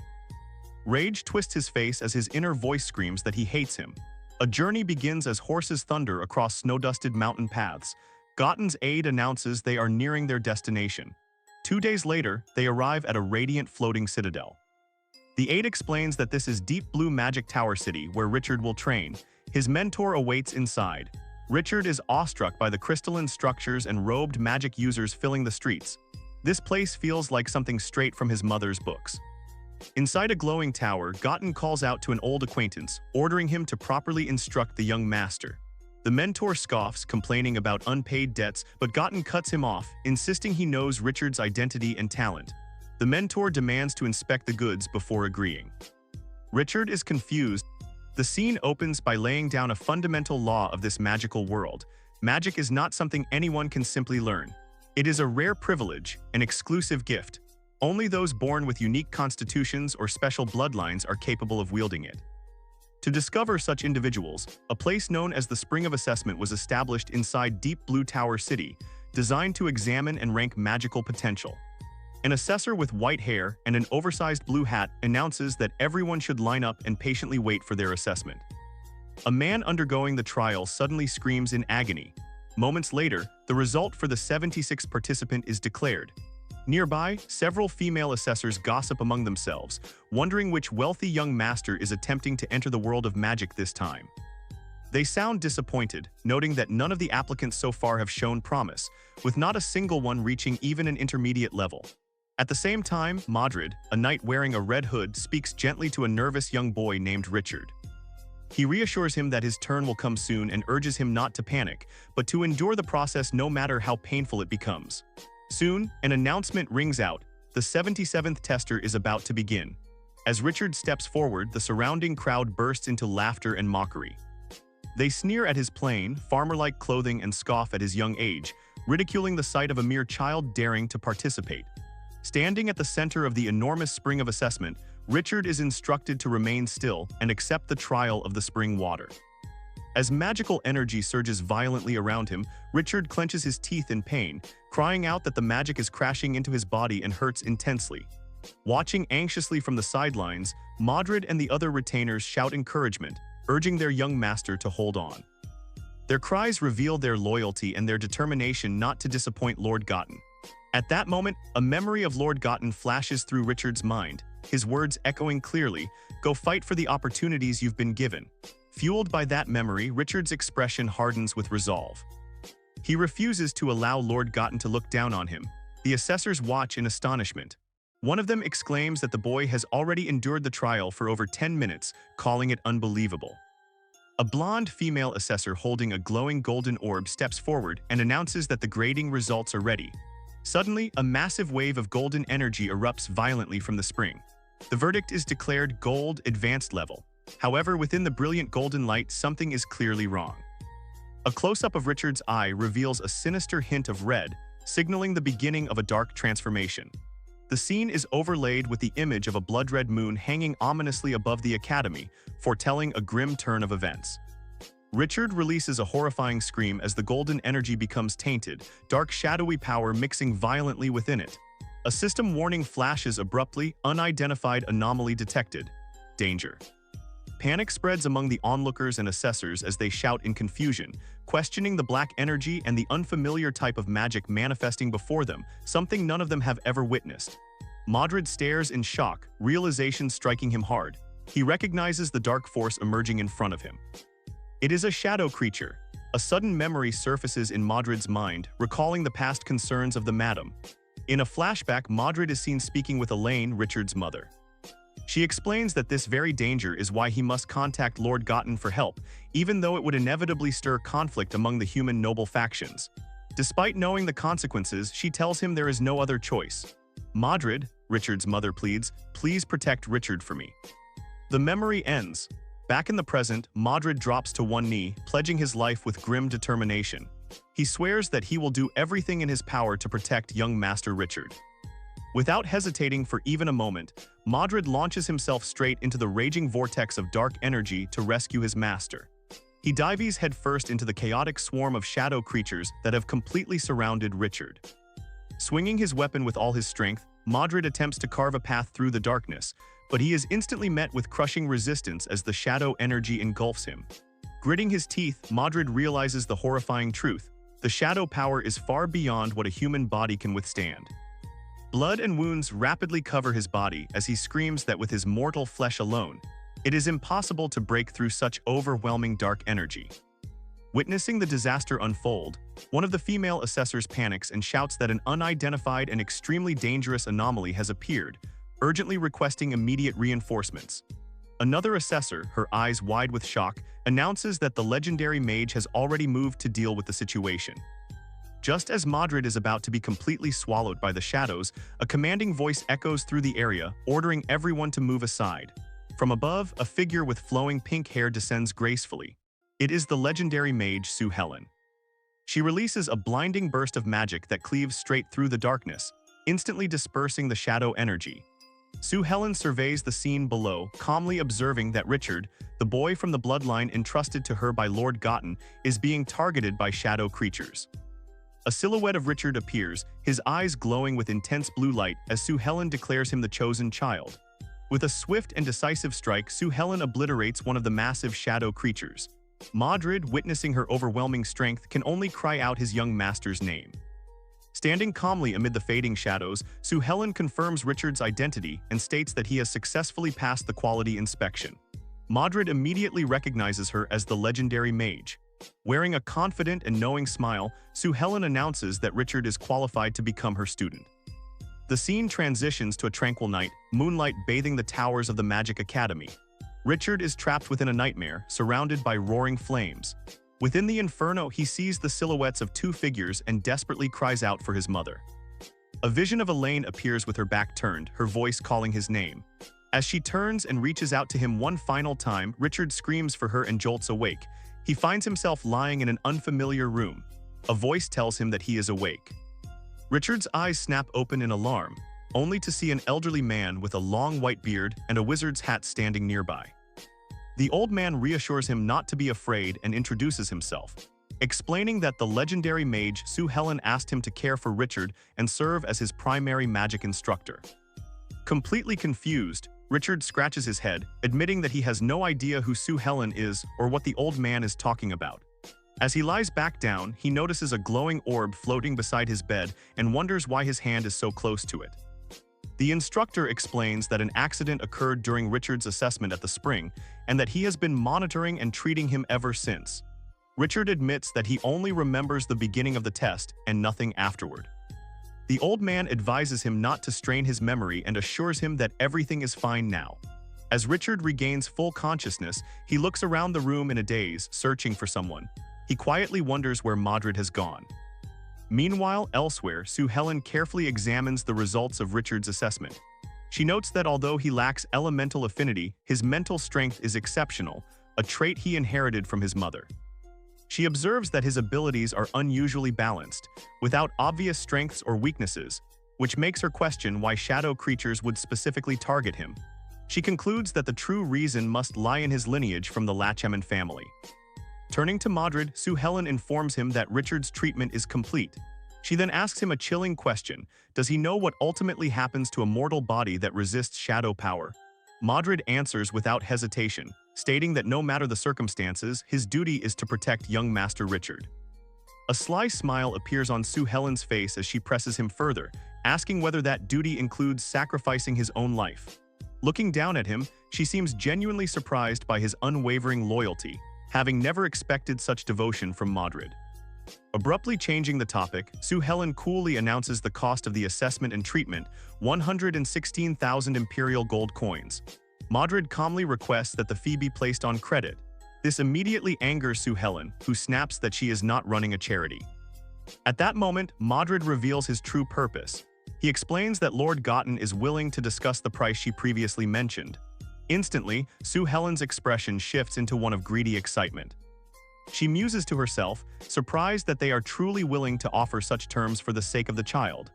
[SPEAKER 1] Rage twists his face as his inner voice screams that he hates him. A journey begins as horses thunder across snow-dusted mountain paths. Gotten's aide announces they are nearing their destination. 2 days later, they arrive at a radiant floating citadel. The aide explains that this is Deep Blue Magic Tower City where Richard will train. His mentor awaits inside. Richard is awestruck by the crystalline structures and robed magic users filling the streets. This place feels like something straight from his mother's books. Inside a glowing tower, Gotten calls out to an old acquaintance, ordering him to properly instruct the young master. The mentor scoffs, complaining about unpaid debts, but Gotten cuts him off, insisting he knows Richard's identity and talent. The mentor demands to inspect the goods before agreeing. Richard is confused. The scene opens by laying down a fundamental law of this magical world. Magic is not something anyone can simply learn. It is a rare privilege, an exclusive gift. Only those born with unique constitutions or special bloodlines are capable of wielding it. To discover such individuals, a place known as the Spring of Assessment was established inside Deep Blue Tower City, designed to examine and rank magical potential. An assessor with white hair and an oversized blue hat announces that everyone should line up and patiently wait for their assessment. A man undergoing the trial suddenly screams in agony. Moments later, the result for the 76th participant is declared. Nearby, several female assessors gossip among themselves, wondering which wealthy young master is attempting to enter the world of magic this time. They sound disappointed, noting that none of the applicants so far have shown promise, with not a single one reaching even an intermediate level. At the same time, Madrid, a knight wearing a red hood, speaks gently to a nervous young boy named Richard. He reassures him that his turn will come soon and urges him not to panic, but to endure the process no matter how painful it becomes. Soon, an announcement rings out. The 77th tester is about to begin. As Richard steps forward, the surrounding crowd bursts into laughter and mockery. They sneer at his plain, farmer-like clothing and scoff at his young age, ridiculing the sight of a mere child daring to participate. Standing at the center of the enormous spring of assessment, Richard is instructed to remain still and accept the trial of the spring water. As magical energy surges violently around him, Richard clenches his teeth in pain, crying out that the magic is crashing into his body and hurts intensely. Watching anxiously from the sidelines, Madrid and the other retainers shout encouragement, urging their young master to hold on. Their cries reveal their loyalty and their determination not to disappoint Lord Gotten. At that moment, a memory of Lord Gotten flashes through Richard's mind, his words echoing clearly, "Go fight for the opportunities you've been given." Fueled by that memory, Richard's expression hardens with resolve. He refuses to allow Lord Gotten to look down on him. The assessors watch in astonishment. One of them exclaims that the boy has already endured the trial for over 10 minutes, calling it unbelievable. A blonde female assessor holding a glowing golden orb steps forward and announces that the grading results are ready. Suddenly, a massive wave of golden energy erupts violently from the spring. The verdict is declared Gold Advanced Level. However, within the brilliant golden light, something is clearly wrong. A close-up of Richard's eye reveals a sinister hint of red, signaling the beginning of a dark transformation. The scene is overlaid with the image of a blood-red moon hanging ominously above the academy, foretelling a grim turn of events. Richard releases a horrifying scream as the golden energy becomes tainted, dark shadowy power mixing violently within it. A system warning flashes abruptly, unidentified anomaly detected. Danger. Panic spreads among the onlookers and assessors as they shout in confusion, questioning the black energy and the unfamiliar type of magic manifesting before them, something none of them have ever witnessed. Madrid stares in shock, realization striking him hard. He recognizes the dark force emerging in front of him. It is a shadow creature. A sudden memory surfaces in Madrid's mind, recalling the past concerns of the madam. In a flashback, Madrid is seen speaking with Elaine, Richard's mother. She explains that this very danger is why he must contact Lord Gotten for help, even though it would inevitably stir conflict among the human noble factions. Despite knowing the consequences, she tells him there is no other choice. Madrid, Richard's mother pleads, "Please protect Richard for me." The memory ends. Back in the present, Madrid drops to one knee, pledging his life with grim determination. He swears that he will do everything in his power to protect young Master Richard. Without hesitating for even a moment, Madrid launches himself straight into the raging vortex of dark energy to rescue his master. He dives headfirst into the chaotic swarm of shadow creatures that have completely surrounded Richard. Swinging his weapon with all his strength, Madrid attempts to carve a path through the darkness, but he is instantly met with crushing resistance as the shadow energy engulfs him. Gritting his teeth, Madrid realizes the horrifying truth. The shadow power is far beyond what a human body can withstand. Blood and wounds rapidly cover his body as he screams that with his mortal flesh alone, it is impossible to break through such overwhelming dark energy. Witnessing the disaster unfold, one of the female assessors panics and shouts that an unidentified and extremely dangerous anomaly has appeared, urgently requesting immediate reinforcements. Another assessor, her eyes wide with shock, announces that the legendary mage has already moved to deal with the situation. Just as Madrid is about to be completely swallowed by the shadows, a commanding voice echoes through the area, ordering everyone to move aside. From above, a figure with flowing pink hair descends gracefully. It is the legendary mage Sue Helen. She releases a blinding burst of magic that cleaves straight through the darkness, instantly dispersing the shadow energy. Sue Helen surveys the scene below, calmly observing that Richard, the boy from the bloodline entrusted to her by Lord Gotten, is being targeted by shadow creatures. A silhouette of Richard appears, his eyes glowing with intense blue light as Sue Helen declares him the chosen child. With a swift and decisive strike, Sue Helen obliterates one of the massive shadow creatures. Madrid, witnessing her overwhelming strength, can only cry out his young master's name. Standing calmly amid the fading shadows, Sue Helen confirms Richard's identity and states that he has successfully passed the quality inspection. Madrid immediately recognizes her as the legendary Mage. Wearing a confident and knowing smile, Sue Helen announces that Richard is qualified to become her student. The scene transitions to a tranquil night, moonlight bathing the towers of the Magic Academy. Richard is trapped within a nightmare, surrounded by roaring flames. Within the inferno, he sees the silhouettes of two figures and desperately cries out for his mother. A vision of Elaine appears with her back turned, her voice calling his name. As she turns and reaches out to him one final time, Richard screams for her and jolts awake. He finds himself lying in an unfamiliar room. A voice tells him that he is awake. Richard's eyes snap open in alarm, only to see an elderly man with a long white beard and a wizard's hat standing nearby. The old man reassures him not to be afraid and introduces himself, explaining that the legendary mage Sue Helen asked him to care for Richard and serve as his primary magic instructor. Completely confused, Richard scratches his head, admitting that he has no idea who Sue Helen is or what the old man is talking about. As he lies back down, he notices a glowing orb floating beside his bed and wonders why his hand is so close to it. The instructor explains that an accident occurred during Richard's assessment at the spring and that he has been monitoring and treating him ever since. Richard admits that he only remembers the beginning of the test and nothing afterward. The old man advises him not to strain his memory and assures him that everything is fine now. As Richard regains full consciousness, he looks around the room in a daze, searching for someone. He quietly wonders where Madrid has gone. Meanwhile, elsewhere, Sue Helen carefully examines the results of Richard's assessment. She notes that although he lacks elemental affinity, his mental strength is exceptional, a trait he inherited from his mother. She observes that his abilities are unusually balanced, without obvious strengths or weaknesses, which makes her question why shadow creatures would specifically target him. She concludes that the true reason must lie in his lineage from the Lachaman family. Turning to Madrid, Sue Helen informs him that Richard's treatment is complete. She then asks him a chilling question: does he know what ultimately happens to a mortal body that resists shadow power? Madrid answers without hesitation, stating that no matter the circumstances, his duty is to protect young Master Richard. A sly smile appears on Sue Helen's face as she presses him further, asking whether that duty includes sacrificing his own life. Looking down at him, she seems genuinely surprised by his unwavering loyalty, having never expected such devotion from Madrid. Abruptly changing the topic, Sue Helen coolly announces the cost of the assessment and treatment: 116,000 imperial gold coins. Madrid calmly requests that the fee be placed on credit. This immediately angers Sue Helen, who snaps that she is not running a charity. At that moment, Madrid reveals his true purpose. He explains that Lord Gotten is willing to discuss the price she previously mentioned. Instantly, Sue Helen's expression shifts into one of greedy excitement. She muses to herself, surprised that they are truly willing to offer such terms for the sake of the child.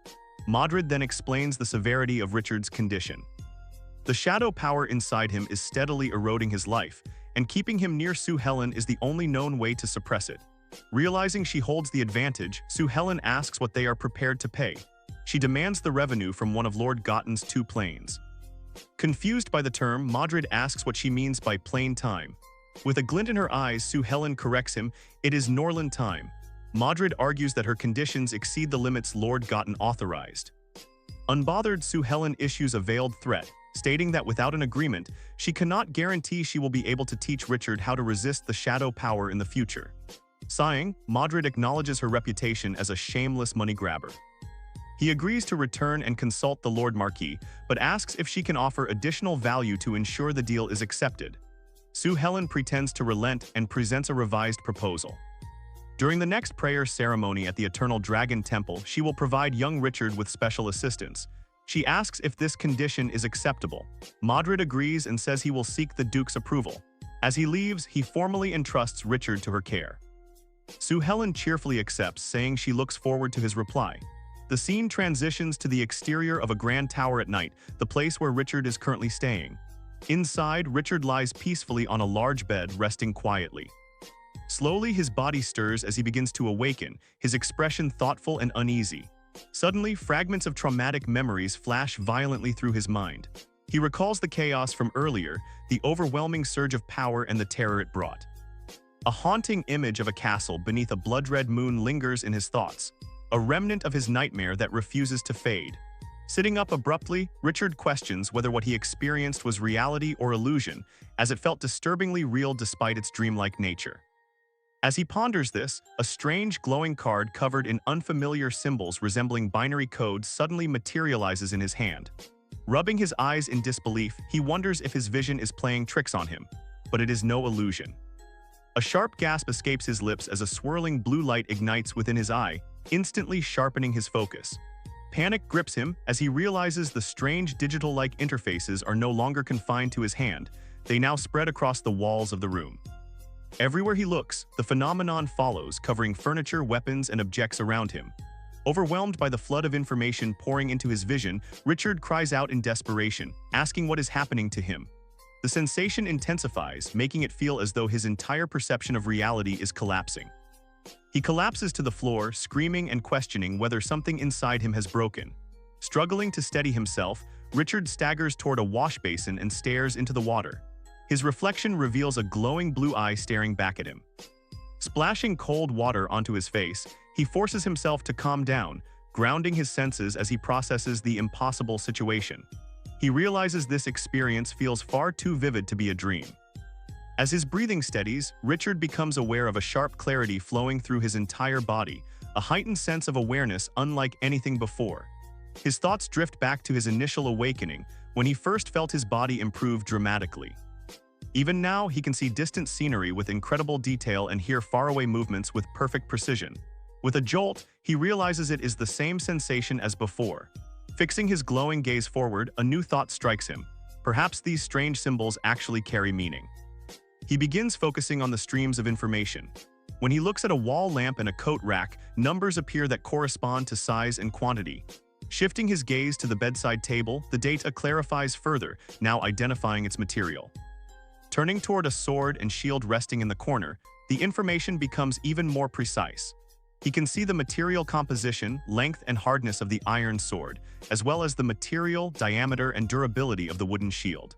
[SPEAKER 1] Madrid then explains the severity of Richard's condition. The shadow power inside him is steadily eroding his life, and keeping him near Sue Helen is the only known way to suppress it. Realizing she holds the advantage, Sue Helen asks what they are prepared to pay. She demands the revenue from one of Lord Gotten's 2 planes. Confused by the term, Madrid asks what she means by plain time. With a glint in her eyes, Sue Helen corrects him: it is Norland time. Madrid argues that her conditions exceed the limits Lord Gotten authorized. Unbothered, Sue Helen issues a veiled threat, stating that without an agreement, she cannot guarantee she will be able to teach Richard how to resist the shadow power in the future. Sighing, Madrid acknowledges her reputation as a shameless money grabber. He agrees to return and consult the Lord Marquis, but asks if she can offer additional value to ensure the deal is accepted. Sue Helen pretends to relent and presents a revised proposal. During the next prayer ceremony at the Eternal Dragon Temple, she will provide young Richard with special assistance. She asks if this condition is acceptable. Madrid agrees and says he will seek the Duke's approval. As he leaves, he formally entrusts Richard to her care. Sue Helen cheerfully accepts, saying she looks forward to his reply. The scene transitions to the exterior of a grand tower at night, the place where Richard is currently staying. Inside, Richard lies peacefully on a large bed, resting quietly. Slowly, his body stirs as he begins to awaken, his expression thoughtful and uneasy. Suddenly, fragments of traumatic memories flash violently through his mind. He recalls the chaos from earlier, the overwhelming surge of power and the terror it brought. A haunting image of a castle beneath a blood-red moon lingers in his thoughts, a remnant of his nightmare that refuses to fade. Sitting up abruptly, Richard questions whether what he experienced was reality or illusion, as it felt disturbingly real despite its dreamlike nature. As he ponders this, a strange glowing card covered in unfamiliar symbols resembling binary codes suddenly materializes in his hand. Rubbing his eyes in disbelief, he wonders if his vision is playing tricks on him, but it is no illusion. A sharp gasp escapes his lips as a swirling blue light ignites within his eye, instantly sharpening his focus. Panic grips him as he realizes the strange digital-like interfaces are no longer confined to his hand, they now spread across the walls of the room. Everywhere he looks, the phenomenon follows, covering furniture, weapons, and objects around him. Overwhelmed by the flood of information pouring into his vision, Richard cries out in desperation, asking what is happening to him. The sensation intensifies, making it feel as though his entire perception of reality is collapsing. He collapses to the floor, screaming and questioning whether something inside him has broken. Struggling to steady himself, Richard staggers toward a wash basin and stares into the water. His reflection reveals a glowing blue eye staring back at him. Splashing cold water onto his face, he forces himself to calm down, grounding his senses as he processes the impossible situation. He realizes this experience feels far too vivid to be a dream. As his breathing steadies, Richard becomes aware of a sharp clarity flowing through his entire body, a heightened sense of awareness unlike anything before. His thoughts drift back to his initial awakening, when he first felt his body improve dramatically. Even now, he can see distant scenery with incredible detail and hear faraway movements with perfect precision. With a jolt, he realizes it is the same sensation as before. Fixing his glowing gaze forward, a new thought strikes him. Perhaps these strange symbols actually carry meaning. He begins focusing on the streams of information. When he looks at a wall lamp and a coat rack, numbers appear that correspond to size and quantity. Shifting his gaze to the bedside table, the data clarifies further, now identifying its material. Turning toward a sword and shield resting in the corner, the information becomes even more precise. He can see the material composition, length, and hardness of the iron sword, as well as the material, diameter, and durability of the wooden shield.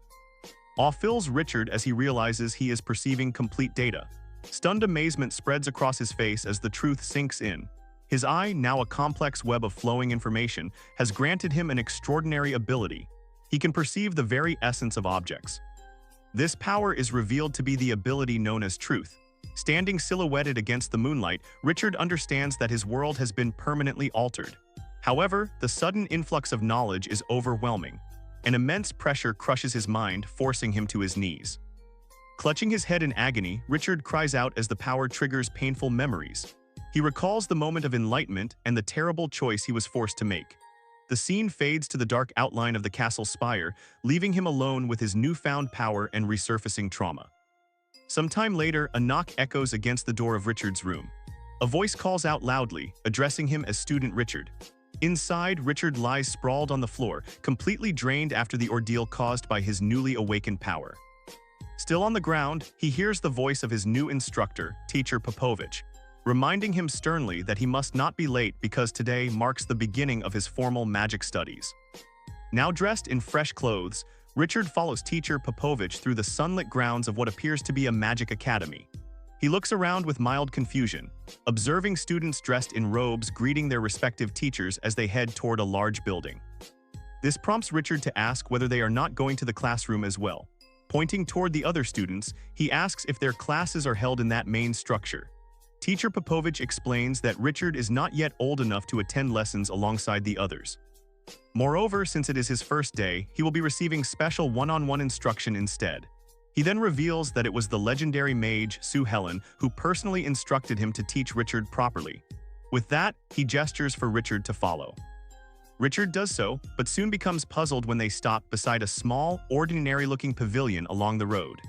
[SPEAKER 1] Awe fills Richard as he realizes he is perceiving complete data. Stunned amazement spreads across his face as the truth sinks in. His eye, now a complex web of flowing information, has granted him an extraordinary ability. He can perceive the very essence of objects. This power is revealed to be the ability known as truth. Standing silhouetted against the moonlight, Richard understands that his world has been permanently altered. However, the sudden influx of knowledge is overwhelming. An immense pressure crushes his mind, forcing him to his knees. Clutching his head in agony, Richard cries out as the power triggers painful memories. He recalls the moment of enlightenment and the terrible choice he was forced to make. The scene fades to the dark outline of the castle spire, leaving him alone with his newfound power and resurfacing trauma. Sometime later, a knock echoes against the door of Richard's room. A voice calls out loudly, addressing him as Student Richard. Inside, Richard lies sprawled on the floor, completely drained after the ordeal caused by his newly awakened power. Still on the ground, he hears the voice of his new instructor, Teacher Popovich, reminding him sternly that he must not be late because today marks the beginning of his formal magic studies. Now dressed in fresh clothes, Richard follows Teacher Popovich through the sunlit grounds of what appears to be a magic academy. He looks around with mild confusion, observing students dressed in robes greeting their respective teachers as they head toward a large building. This prompts Richard to ask whether they are not going to the classroom as well. Pointing toward the other students, he asks if their classes are held in that main structure. Teacher Popovich explains that Richard is not yet old enough to attend lessons alongside the others. Moreover, since it is his first day, he will be receiving special one-on-one instruction instead. He then reveals that it was the legendary mage, Sue Helen, who personally instructed him to teach Richard properly. With that, he gestures for Richard to follow. Richard does so, but soon becomes puzzled when they stop beside a small, ordinary-looking pavilion along the road.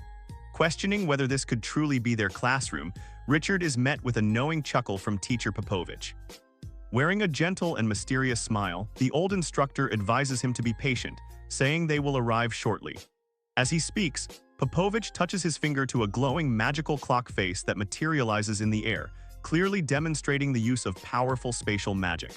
[SPEAKER 1] Questioning whether this could truly be their classroom, Richard is met with a knowing chuckle from Teacher Popovich. Wearing a gentle and mysterious smile, the old instructor advises him to be patient, saying they will arrive shortly. As he speaks, Popovich touches his finger to a glowing magical clock face that materializes in the air, clearly demonstrating the use of powerful spatial magic.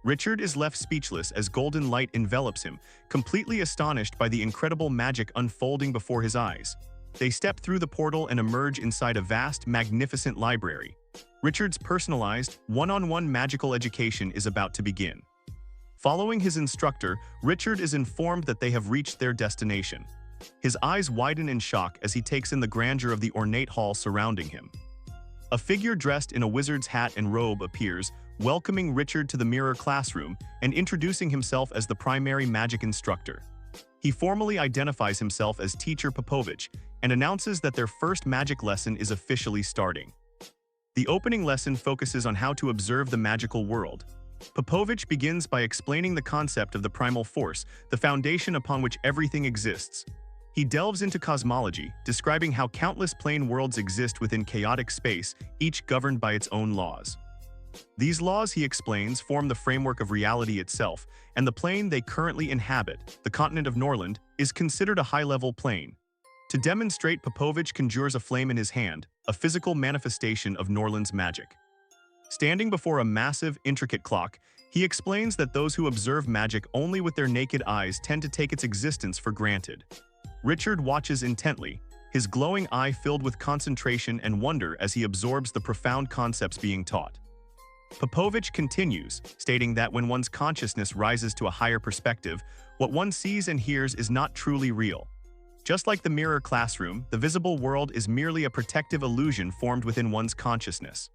[SPEAKER 1] Richard is left speechless as golden light envelops him, completely astonished by the incredible magic unfolding before his eyes. They step through the portal and emerge inside a vast, magnificent library. Richard's personalized, one-on-one magical education is about to begin. Following his instructor, Richard is informed that they have reached their destination. His eyes widen in shock as he takes in the grandeur of the ornate hall surrounding him. A figure dressed in a wizard's hat and robe appears, welcoming Richard to the mirror classroom and introducing himself as the primary magic instructor. He formally identifies himself as Teacher Popovich and announces that their first magic lesson is officially starting. The opening lesson focuses on how to observe the magical world. Popovich begins by explaining the concept of the primal force, the foundation upon which everything exists. He delves into cosmology, describing how countless plane worlds exist within chaotic space, each governed by its own laws. These laws, he explains, form the framework of reality itself, and the plane they currently inhabit, the continent of Norland, is considered a high-level plane. To demonstrate, Popovich conjures a flame in his hand, a physical manifestation of Norland's magic. Standing before a massive, intricate clock, he explains that those who observe magic only with their naked eyes tend to take its existence for granted. Richard watches intently, his glowing eye filled with concentration and wonder as he absorbs the profound concepts being taught. Popovich continues, stating that when one's consciousness rises to a higher perspective, what one sees and hears is not truly real. Just like the mirror classroom, the visible world is merely a protective illusion formed within one's consciousness.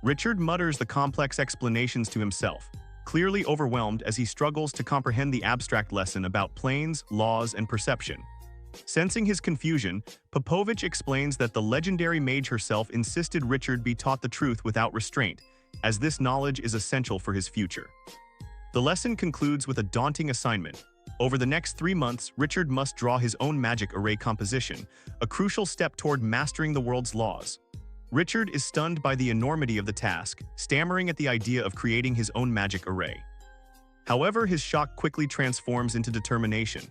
[SPEAKER 1] Richard mutters the complex explanations to himself, clearly overwhelmed as he struggles to comprehend the abstract lesson about planes, laws, and perception. Sensing his confusion, Popovich explains that the legendary mage herself insisted Richard be taught the truth without restraint, as this knowledge is essential for his future. The lesson concludes with a daunting assignment. Over the next 3 months, Richard must draw his own magic array composition, a crucial step toward mastering the world's laws. Richard is stunned by the enormity of the task, stammering at the idea of creating his own magic array. However, his shock quickly transforms into determination.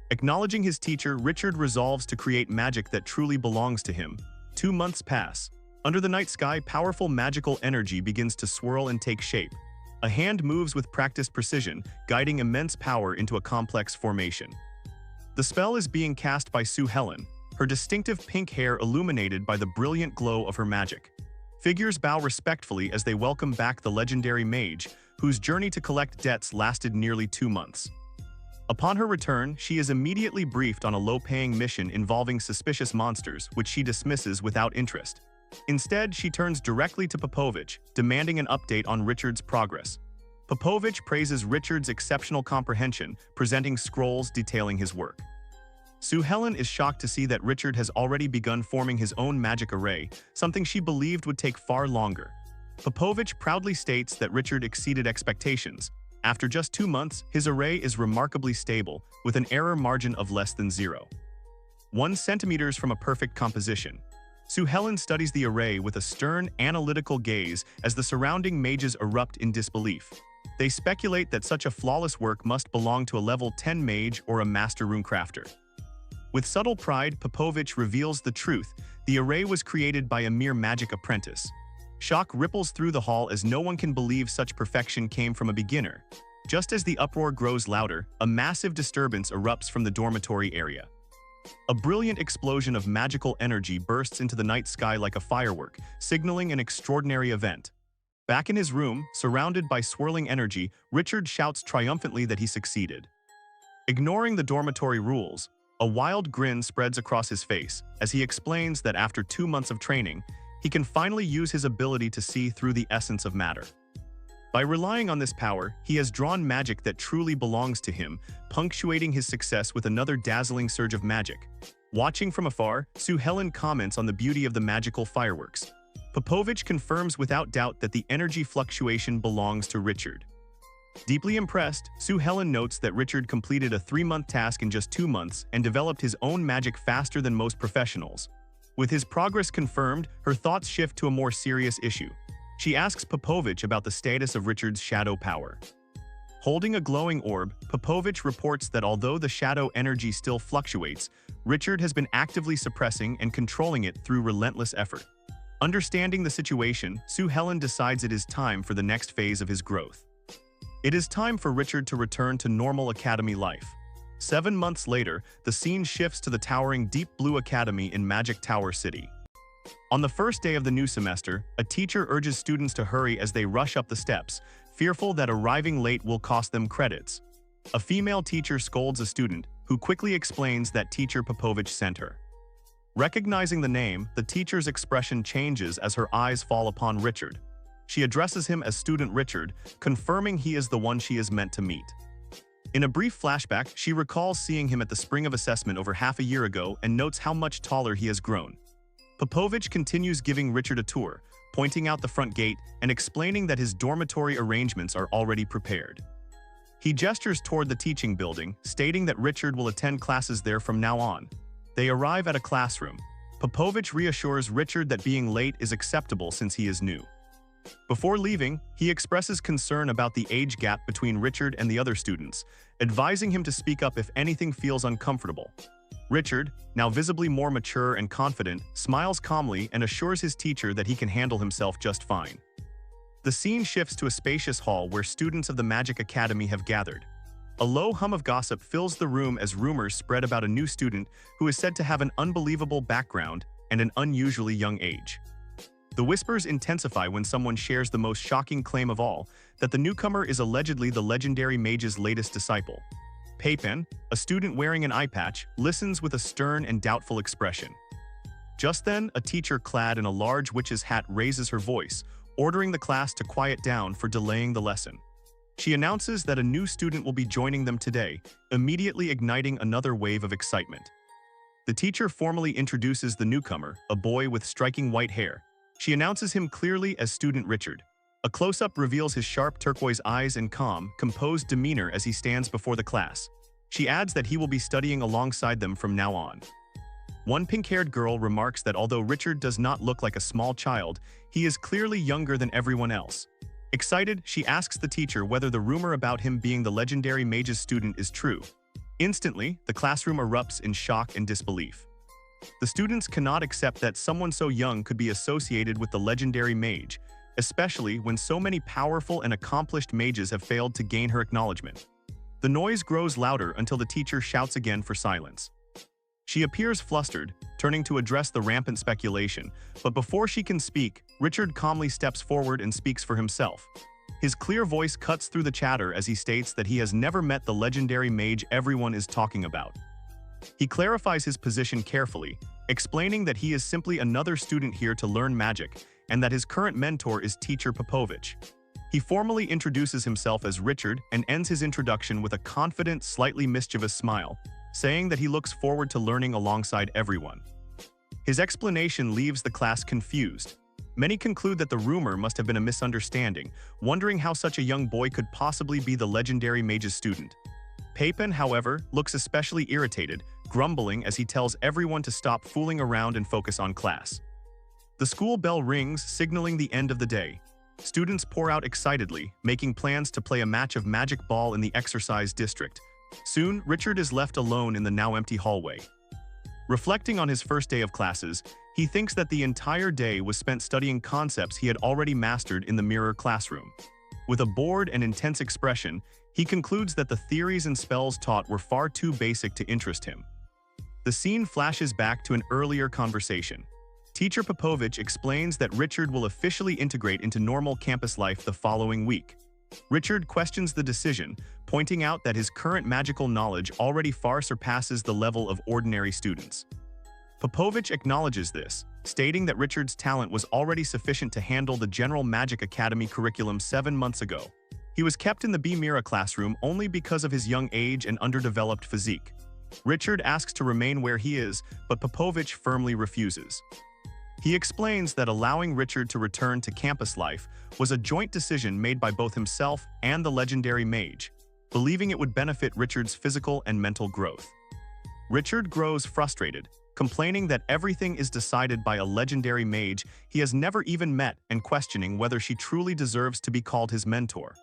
[SPEAKER 1] Acknowledging his teacher, Richard resolves to create magic that truly belongs to him. 2 months pass. Under the night sky, powerful magical energy begins to swirl and take shape. A hand moves with practiced precision, guiding immense power into a complex formation. The spell is being cast by Sue Helen, her distinctive pink hair illuminated by the brilliant glow of her magic. Figures bow respectfully as they welcome back the legendary mage, whose journey to collect debts lasted nearly 2 months. Upon her return, she is immediately briefed on a low-paying mission involving suspicious monsters, which she dismisses without interest. Instead, she turns directly to Popovich, demanding an update on Richard's progress. Popovich praises Richard's exceptional comprehension, presenting scrolls detailing his work. Sue Helen is shocked to see that Richard has already begun forming his own magic array, something she believed would take far longer. Popovich proudly states that Richard exceeded expectations. After just 2 months, his array is remarkably stable, with an error margin of less than 0.1 centimeters from a perfect composition. Sue Helen studies the array with a stern, analytical gaze as the surrounding mages erupt in disbelief. They speculate that such a flawless work must belong to a level 10 mage or a master runecrafter. With subtle pride, Popovich reveals the truth: the array was created by a mere magic apprentice. Shock ripples through the hall as no one can believe such perfection came from a beginner. Just as the uproar grows louder, a massive disturbance erupts from the dormitory area. A brilliant explosion of magical energy bursts into the night sky like a firework, signaling an extraordinary event. Back in his room, surrounded by swirling energy, Richard shouts triumphantly that he succeeded. Ignoring the dormitory rules, a wild grin spreads across his face as he explains that after 2 months of training, he can finally use his ability to see through the essence of matter. By relying on this power, he has drawn magic that truly belongs to him, punctuating his success with another dazzling surge of magic. Watching from afar, Sue Helen comments on the beauty of the magical fireworks. Popovich confirms without doubt that the energy fluctuation belongs to Richard. Deeply impressed, Sue Helen notes that Richard completed a 3-month task in just 2 months and developed his own magic faster than most professionals. With his progress confirmed, her thoughts shift to a more serious issue. She asks Popovich about the status of Richard's shadow power. Holding a glowing orb, Popovich reports that although the shadow energy still fluctuates, Richard has been actively suppressing and controlling it through relentless effort. Understanding the situation, Sue Helen decides it is time for the next phase of his growth. It is time for Richard to return to normal academy life. 7 months later, the scene shifts to the towering Deep Blue Academy in Magic Tower City. On the first day of the new semester, a teacher urges students to hurry as they rush up the steps, fearful that arriving late will cost them credits. A female teacher scolds a student, who quickly explains that teacher Popovich sent her. Recognizing the name, the teacher's expression changes as her eyes fall upon Richard. She addresses him as Student Richard, confirming he is the one she is meant to meet. In a brief flashback, she recalls seeing him at the spring of assessment over half a year ago and notes how much taller he has grown. Popovich continues giving Richard a tour, pointing out the front gate and explaining that his dormitory arrangements are already prepared. He gestures toward the teaching building, stating that Richard will attend classes there from now on. They arrive at a classroom. Popovich reassures Richard that being late is acceptable since he is new. Before leaving, he expresses concern about the age gap between Richard and the other students, advising him to speak up if anything feels uncomfortable. Richard, now visibly more mature and confident, smiles calmly and assures his teacher that he can handle himself just fine. The scene shifts to a spacious hall where students of the Magic Academy have gathered. A low hum of gossip fills the room as rumors spread about a new student who is said to have an unbelievable background and an unusually young age. The whispers intensify when someone shares the most shocking claim of all, that the newcomer is allegedly the legendary mage's latest disciple. Peipen, a student wearing an eye patch, listens with a stern and doubtful expression. Just then, a teacher clad in a large witch's hat raises her voice, ordering the class to quiet down for delaying the lesson. She announces that a new student will be joining them today, immediately igniting another wave of excitement. The teacher formally introduces the newcomer, a boy with striking white hair. She announces him clearly as Student Richard. A close-up reveals his sharp turquoise eyes and calm, composed demeanor as he stands before the class. She adds that he will be studying alongside them from now on. One pink-haired girl remarks that although Richard does not look like a small child, he is clearly younger than everyone else. Excited, she asks the teacher whether the rumor about him being the legendary mage's student is true. Instantly, the classroom erupts in shock and disbelief. The students cannot accept that someone so young could be associated with the legendary mage, especially when so many powerful and accomplished mages have failed to gain her acknowledgement. The noise grows louder until the teacher shouts again for silence. She appears flustered, turning to address the rampant speculation, but before she can speak, Richard calmly steps forward and speaks for himself. His clear voice cuts through the chatter as he states that he has never met the legendary mage everyone is talking about. He clarifies his position carefully, explaining that he is simply another student here to learn magic, and that his current mentor is teacher Popovich. He formally introduces himself as Richard and ends his introduction with a confident, slightly mischievous smile, saying that he looks forward to learning alongside everyone. His explanation leaves the class confused. Many conclude that the rumor must have been a misunderstanding, wondering how such a young boy could possibly be the legendary mage's student. Peipen, however, looks especially irritated, grumbling as he tells everyone to stop fooling around and focus on class. The school bell rings, signaling the end of the day. Students pour out excitedly, making plans to play a match of magic ball in the exercise district. Soon, Richard is left alone in the now empty hallway. Reflecting on his first day of classes, he thinks that the entire day was spent studying concepts he had already mastered in the mirror classroom. With a bored and intense expression, he concludes that the theories and spells taught were far too basic to interest him. The scene flashes back to an earlier conversation. Teacher Popovich explains that Richard will officially integrate into normal campus life the following week. Richard questions the decision, pointing out that his current magical knowledge already far surpasses the level of ordinary students. Popovich acknowledges this, stating that Richard's talent was already sufficient to handle the General Magic Academy curriculum 7 months ago. He was kept in the B-Mira classroom only because of his young age and underdeveloped physique. Richard asks to remain where he is, but Popovich firmly refuses. He explains that allowing Richard to return to campus life was a joint decision made by both himself and the legendary mage, believing it would benefit Richard's physical and mental growth. Richard grows frustrated, complaining that everything is decided by a legendary mage he has never even met and questioning whether she truly deserves to be called his mentor.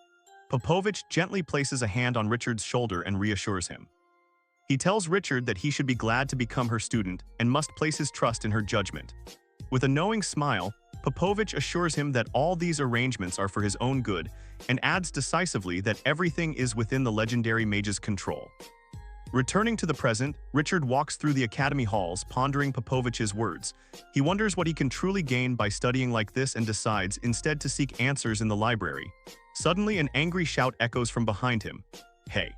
[SPEAKER 1] Popovich gently places a hand on Richard's shoulder and reassures him. He tells Richard that he should be glad to become her student and must place his trust in her judgment. With a knowing smile, Popovich assures him that all these arrangements are for his own good and adds decisively that everything is within the legendary mage's control. Returning to the present, Richard walks through the academy halls pondering Popovich's words. He wonders what he can truly gain by studying like this and decides instead to seek answers in the library. Suddenly, an angry shout echoes from behind him. "Hey!"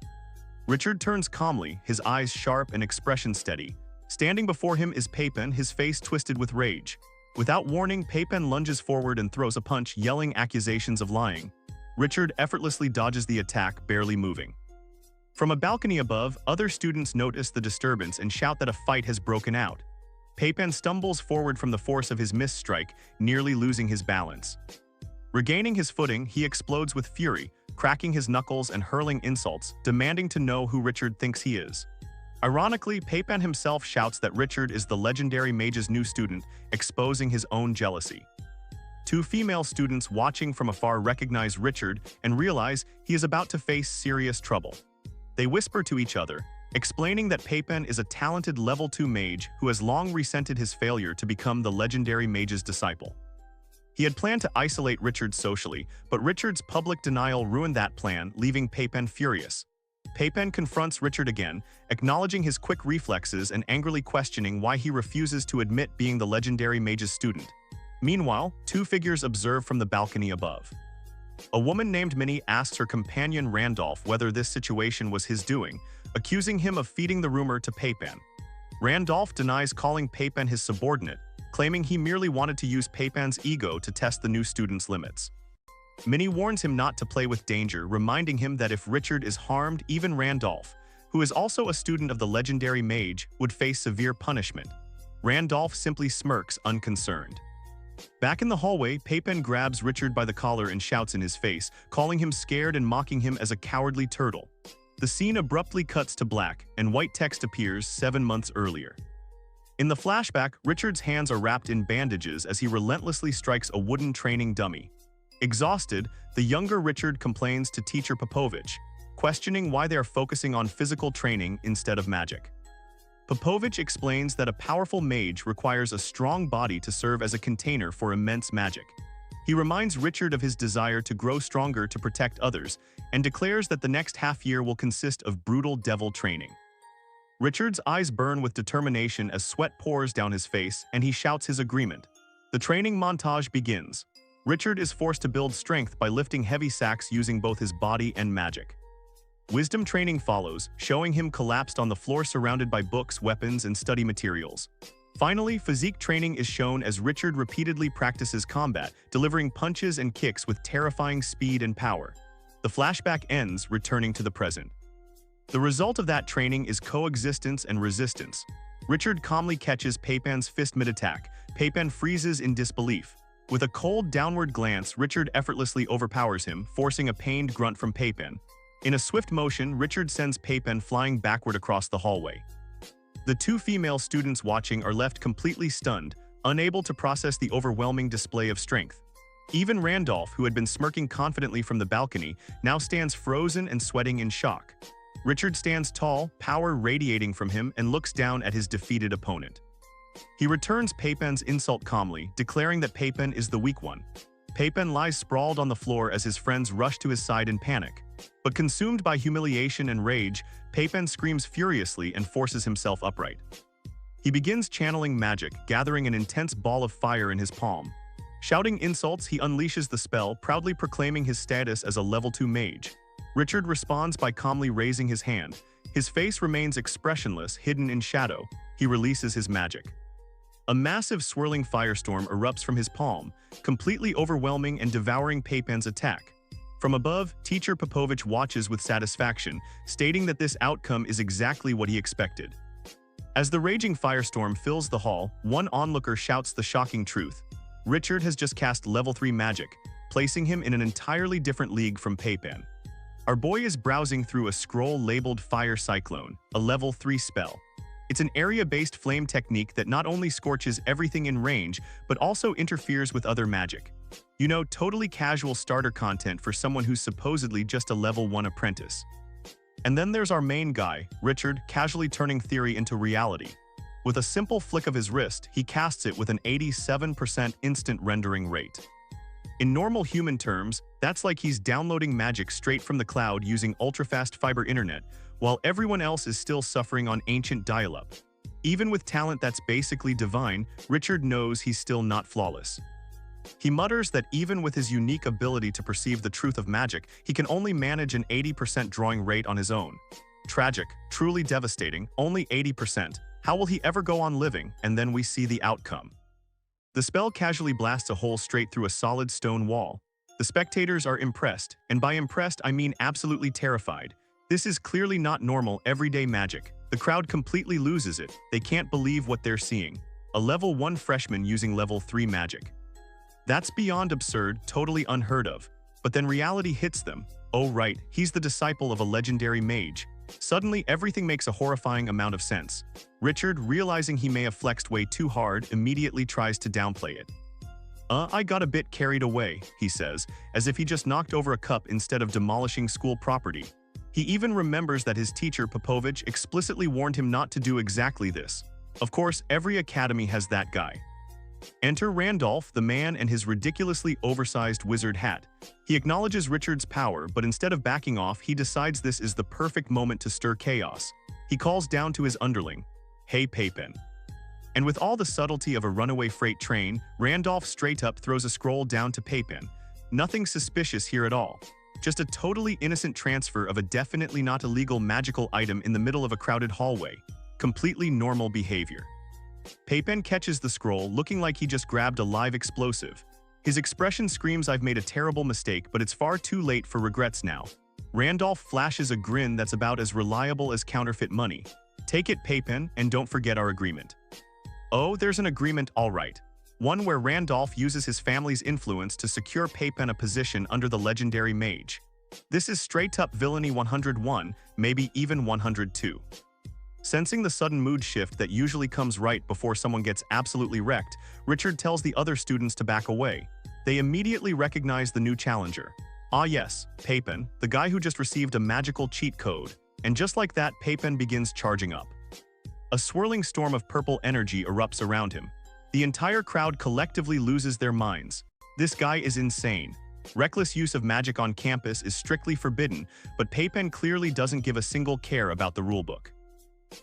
[SPEAKER 1] Richard turns calmly, his eyes sharp and expression steady. Standing before him is Papin, his face twisted with rage. Without warning, Papin lunges forward and throws a punch, yelling accusations of lying. Richard effortlessly dodges the attack, barely moving. From a balcony above, other students notice the disturbance and shout that a fight has broken out. Papin stumbles forward from the force of his missed strike, nearly losing his balance. Regaining his footing, he explodes with fury, cracking his knuckles and hurling insults, demanding to know who Richard thinks he is. Ironically, Papin himself shouts that Richard is the legendary mage's new student, exposing his own jealousy. Two female students watching from afar recognize Richard and realize he is about to face serious trouble. They whisper to each other, explaining that Papin is a talented level 2 mage who has long resented his failure to become the legendary mage's disciple. He had planned to isolate Richard socially, but Richard's public denial ruined that plan, leaving Papin furious. Papin confronts Richard again, acknowledging his quick reflexes and angrily questioning why he refuses to admit being the legendary mage's student. Meanwhile, two figures observe from the balcony above. A woman named Minnie asks her companion Randolph whether this situation was his doing, accusing him of feeding the rumor to Papin. Randolph denies calling Papin his subordinate, claiming he merely wanted to use Papin's ego to test the new student's limits. Minnie warns him not to play with danger, reminding him that if Richard is harmed, even Randolph, who is also a student of the legendary mage, would face severe punishment. Randolph simply smirks, unconcerned. Back in the hallway, Papin grabs Richard by the collar and shouts in his face, calling him scared and mocking him as a cowardly turtle. The scene abruptly cuts to black, and white text appears 7 months earlier. In the flashback, Richard's hands are wrapped in bandages as he relentlessly strikes a wooden training dummy. Exhausted, the younger Richard complains to teacher Popovich, questioning why they are focusing on physical training instead of magic. Popovich explains that a powerful mage requires a strong body to serve as a container for immense magic. He reminds Richard of his desire to grow stronger to protect others, and declares that the next half year will consist of brutal devil training. Richard's eyes burn with determination as sweat pours down his face, and he shouts his agreement. The training montage begins. Richard is forced to build strength by lifting heavy sacks using both his body and magic. Wisdom training follows, showing him collapsed on the floor surrounded by books, weapons, and study materials. Finally, physique training is shown as Richard repeatedly practices combat, delivering punches and kicks with terrifying speed and power. The flashback ends, returning to the present. The result of that training is coexistence and resistance. Richard calmly catches Papin's fist mid-attack. Papin freezes in disbelief. With a cold downward glance, Richard effortlessly overpowers him, forcing a pained grunt from Papin. In a swift motion, Richard sends Papin flying backward across the hallway. The two female students watching are left completely stunned, unable to process the overwhelming display of strength. Even Randolph, who had been smirking confidently from the balcony, now stands frozen and sweating in shock. Richard stands tall, power radiating from him, and looks down at his defeated opponent. He returns Papin's insult calmly, declaring that Papin is the weak one. Papin lies sprawled on the floor as his friends rush to his side in panic. But consumed by humiliation and rage, Papin screams furiously and forces himself upright. He begins channeling magic, gathering an intense ball of fire in his palm. Shouting insults, he unleashes the spell, proudly proclaiming his status as a level 2 mage. Richard responds by calmly raising his hand. His face remains expressionless, hidden in shadow. He releases his magic. A massive swirling firestorm erupts from his palm, completely overwhelming and devouring Papin's attack. From above, teacher Popovich watches with satisfaction, stating that this outcome is exactly what he expected. As the raging firestorm fills the hall, one onlooker shouts the shocking truth. Richard has just cast level 3 magic, placing him in an entirely different league from Papin. Our boy is browsing through a scroll labeled Fire Cyclone, a level 3 spell. It's an area-based flame technique that not only scorches everything in range, but also interferes with other magic. You know, totally casual starter content for someone who's supposedly just a level 1 apprentice. And then there's our main guy, Richard, casually turning theory into reality. With a simple flick of his wrist, he casts it with an 87% instant rendering rate. In normal human terms, that's like he's downloading magic straight from the cloud using ultra-fast fiber internet, while everyone else is still suffering on ancient dial-up. Even with talent that's basically divine, Richard knows he's still not flawless. He mutters that even with his unique ability to perceive the truth of magic, he can only manage an 80% drawing rate on his own. Tragic, truly devastating, only 80%. How will he ever go on living? And then we see the outcome. The spell casually blasts a hole straight through a solid stone wall. The spectators are impressed, and by impressed I mean absolutely terrified. This is clearly not normal, everyday magic. The crowd completely loses it. They can't believe what they're seeing. A level 1 freshman using level 3 magic. That's beyond absurd, totally unheard of. But then reality hits them. Oh right, he's the disciple of a legendary mage. Suddenly, everything makes a horrifying amount of sense. Richard, realizing he may have flexed way too hard, immediately tries to downplay it. I got a bit carried away, he says, as if he just knocked over a cup instead of demolishing school property. He even remembers that his teacher, Popovich, explicitly warned him not to do exactly this. Of course, every academy has that guy. Enter Randolph, the man, and his ridiculously oversized wizard hat. He acknowledges Richard's power, but instead of backing off, he decides this is the perfect moment to stir chaos. He calls down to his underling, "Hey, Paypen." And with all the subtlety of a runaway freight train, Randolph straight up throws a scroll down to Paypen. Nothing suspicious here at all. Just a totally innocent transfer of a definitely not illegal magical item in the middle of a crowded hallway. Completely normal behavior. Paypen catches the scroll, looking like he just grabbed a live explosive. His expression screams, "I've made a terrible mistake, but it's far too late for regrets now." Randolph flashes a grin that's about as reliable as counterfeit money. "Take it, Paypen, and don't forget our agreement." Oh, there's an agreement, all right. One where Randolph uses his family's influence to secure Paypen a position under the legendary mage. This is straight-up villainy 101, maybe even 102. Sensing the sudden mood shift that usually comes right before someone gets absolutely wrecked, Richard tells the other students to back away. They immediately recognize the new challenger. Ah yes, Paypen, the guy who just received a magical cheat code. And just like that, Paypen begins charging up. A swirling storm of purple energy erupts around him. The entire crowd collectively loses their minds. This guy is insane. Reckless use of magic on campus is strictly forbidden, but Paypen clearly doesn't give a single care about the rulebook.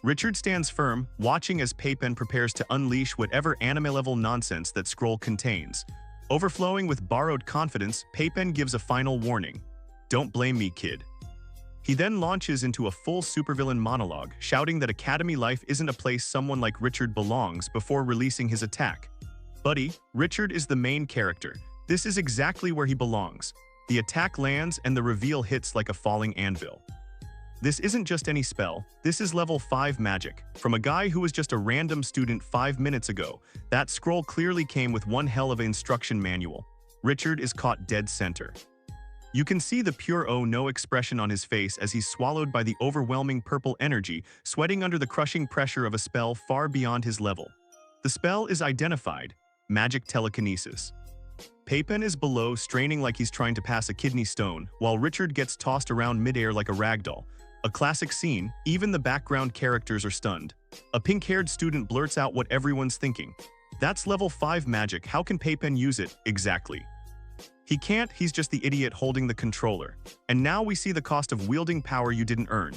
[SPEAKER 1] Richard stands firm, watching as Paypen prepares to unleash whatever anime-level nonsense that scroll contains. Overflowing with borrowed confidence, Paypen gives a final warning. "Don't blame me, kid." He then launches into a full supervillain monologue, shouting that academy life isn't a place someone like Richard belongs before releasing his attack. Buddy, Richard is the main character. This is exactly where he belongs. The attack lands and the reveal hits like a falling anvil. This isn't just any spell, this is level 5 magic. From a guy who was just a random student 5 minutes ago, that scroll clearly came with one hell of an instruction manual. Richard is caught dead center. You can see the pure no expression on his face as he's swallowed by the overwhelming purple energy, sweating under the crushing pressure of a spell far beyond his level. The spell is identified, magic telekinesis. Paypen is below, straining like he's trying to pass a kidney stone, while Richard gets tossed around midair like a ragdoll. A classic scene, even the background characters are stunned. A pink-haired student blurts out what everyone's thinking. That's level 5 magic, how can Paypen use it? Exactly. He can't, he's just the idiot holding the controller. And now we see the cost of wielding power you didn't earn.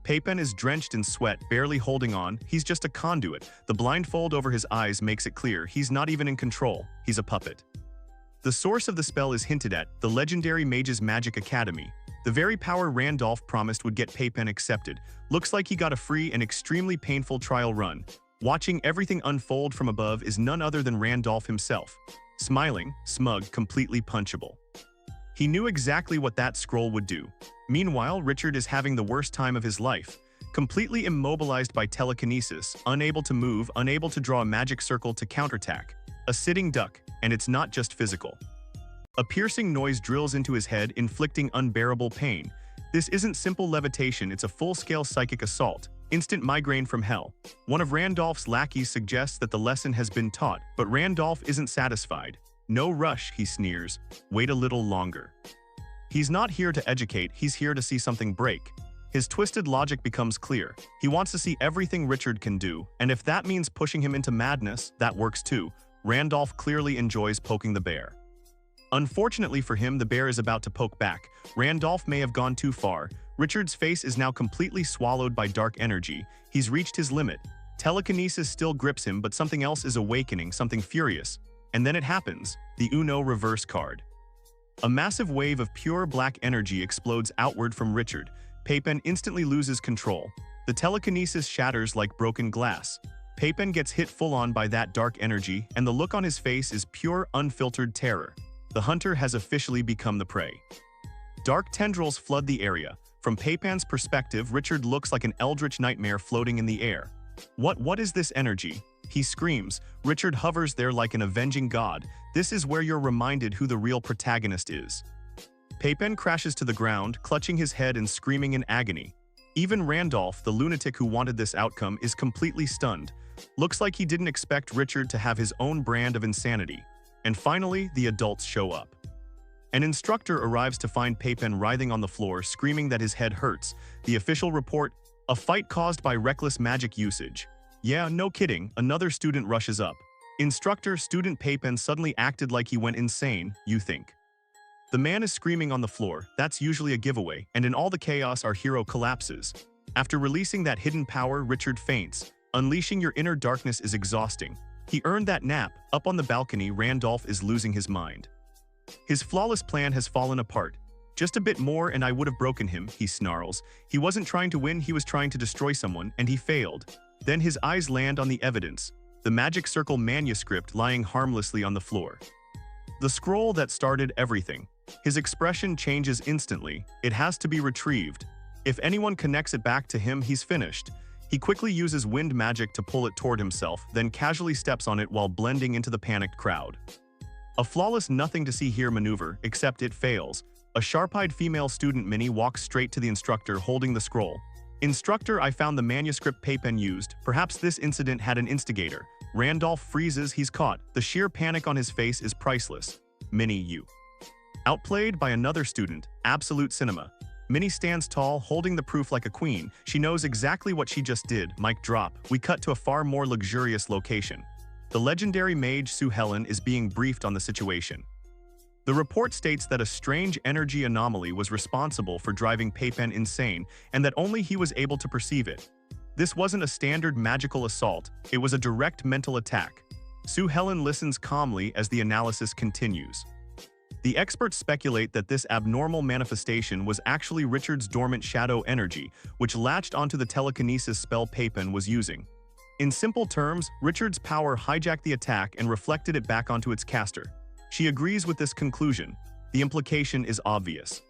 [SPEAKER 1] Paypen is drenched in sweat, barely holding on, he's just a conduit. The blindfold over his eyes makes it clear he's not even in control, he's a puppet. The source of the spell is hinted at, the legendary Mage's Magic Academy. The very power Randolph promised would get Paypen accepted. Looks like he got a free and extremely painful trial run. Watching everything unfold from above is none other than Randolph himself. Smiling, smug, completely punchable. He knew exactly what that scroll would do. Meanwhile, Richard is having the worst time of his life. Completely immobilized by telekinesis, unable to move, unable to draw a magic circle to counterattack. A sitting duck, and it's not just physical. A piercing noise drills into his head, inflicting unbearable pain. This isn't simple levitation, it's a full-scale psychic assault. Instant migraine from hell. One of Randolph's lackeys suggests that the lesson has been taught, but Randolph isn't satisfied. No rush, he sneers. Wait a little longer. He's not here to educate, he's here to see something break. His twisted logic becomes clear. He wants to see everything Richard can do, and if that means pushing him into madness, that works too. Randolph clearly enjoys poking the bear. Unfortunately for him, the bear is about to poke back. Randolph may have gone too far. Richard's face is now completely swallowed by dark energy. He's reached his limit. Telekinesis still grips him, but something else is awakening, something furious. And then it happens, the Uno reverse card. A massive wave of pure black energy explodes outward from Richard. Peypen instantly loses control. The telekinesis shatters like broken glass. Peypen gets hit full-on by that dark energy, and the look on his face is pure, unfiltered terror. The hunter has officially become the prey. Dark tendrils flood the area. From Peypen's perspective, Richard looks like an eldritch nightmare floating in the air. What is this energy? He screams. Richard hovers there like an avenging god. This is where you're reminded who the real protagonist is. Peypen crashes to the ground, clutching his head and screaming in agony. Even Randolph, the lunatic who wanted this outcome, is completely stunned. Looks like he didn't expect Richard to have his own brand of insanity. And finally, the adults show up. An instructor arrives to find Peypen writhing on the floor, screaming that his head hurts. The official report, a fight caused by reckless magic usage. Yeah, no kidding, another student rushes up. Instructor, student Peypen suddenly acted like he went insane, you think. The man is screaming on the floor, that's usually a giveaway, and in all the chaos our hero collapses. After releasing that hidden power, Richard faints. Unleashing your inner darkness is exhausting. He earned that nap. Up on the balcony, Randolph is losing his mind. His flawless plan has fallen apart. Just a bit more and I would have broken him, he snarls. He wasn't trying to win, he was trying to destroy someone, and he failed. Then his eyes land on the evidence, the magic circle manuscript lying harmlessly on the floor. The scroll that started everything. His expression changes instantly. It has to be retrieved. If anyone connects it back to him, he's finished. He quickly uses wind magic to pull it toward himself, then casually steps on it while blending into the panicked crowd. A flawless nothing-to-see-here maneuver, except it fails. A sharp-eyed female student Minnie walks straight to the instructor holding the scroll. Instructor, I found the manuscript Peypen used. Perhaps this incident had an instigator. Randolph freezes, he's caught. The sheer panic on his face is priceless. Minnie, you. Outplayed by another student, absolute cinema. Minnie stands tall, holding the proof like a queen. She knows exactly what she just did. Mic drop. We cut to a far more luxurious location. The legendary mage Sue Helen is being briefed on the situation. The report states that a strange energy anomaly was responsible for driving Peypen insane, and that only he was able to perceive it. This wasn't a standard magical assault, it was a direct mental attack. Sue Helen listens calmly as the analysis continues. The experts speculate that this abnormal manifestation was actually Richard's dormant shadow energy, which latched onto the telekinesis spell Peypen was using. In simple terms, Richard's power hijacked the attack and reflected it back onto its caster. She agrees with this conclusion. The implication is obvious.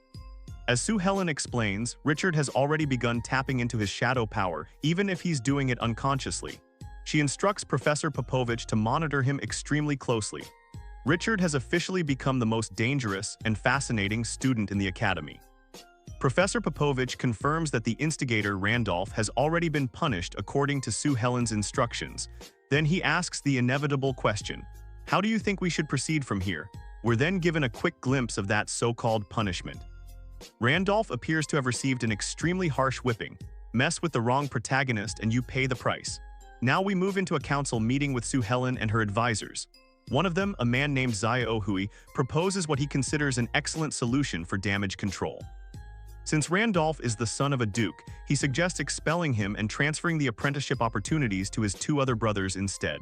[SPEAKER 1] As Sue Helen explains, Richard has already begun tapping into his shadow power, even if he's doing it unconsciously. She instructs Professor Popovich to monitor him extremely closely. Richard has officially become the most dangerous and fascinating student in the academy. Professor Popovich confirms that the instigator, Randolph, has already been punished according to Sue Helen's instructions. Then he asks the inevitable question, how do you think we should proceed from here? We're then given a quick glimpse of that so-called punishment. Randolph appears to have received an extremely harsh whipping. Mess with the wrong protagonist and you pay the price. Now we move into a council meeting with Sue Helen and her advisors. One of them, a man named Zaya-Ohui, proposes what he considers an excellent solution for damage control. Since Randolph is the son of a duke, he suggests expelling him and transferring the apprenticeship opportunities to his two other brothers instead.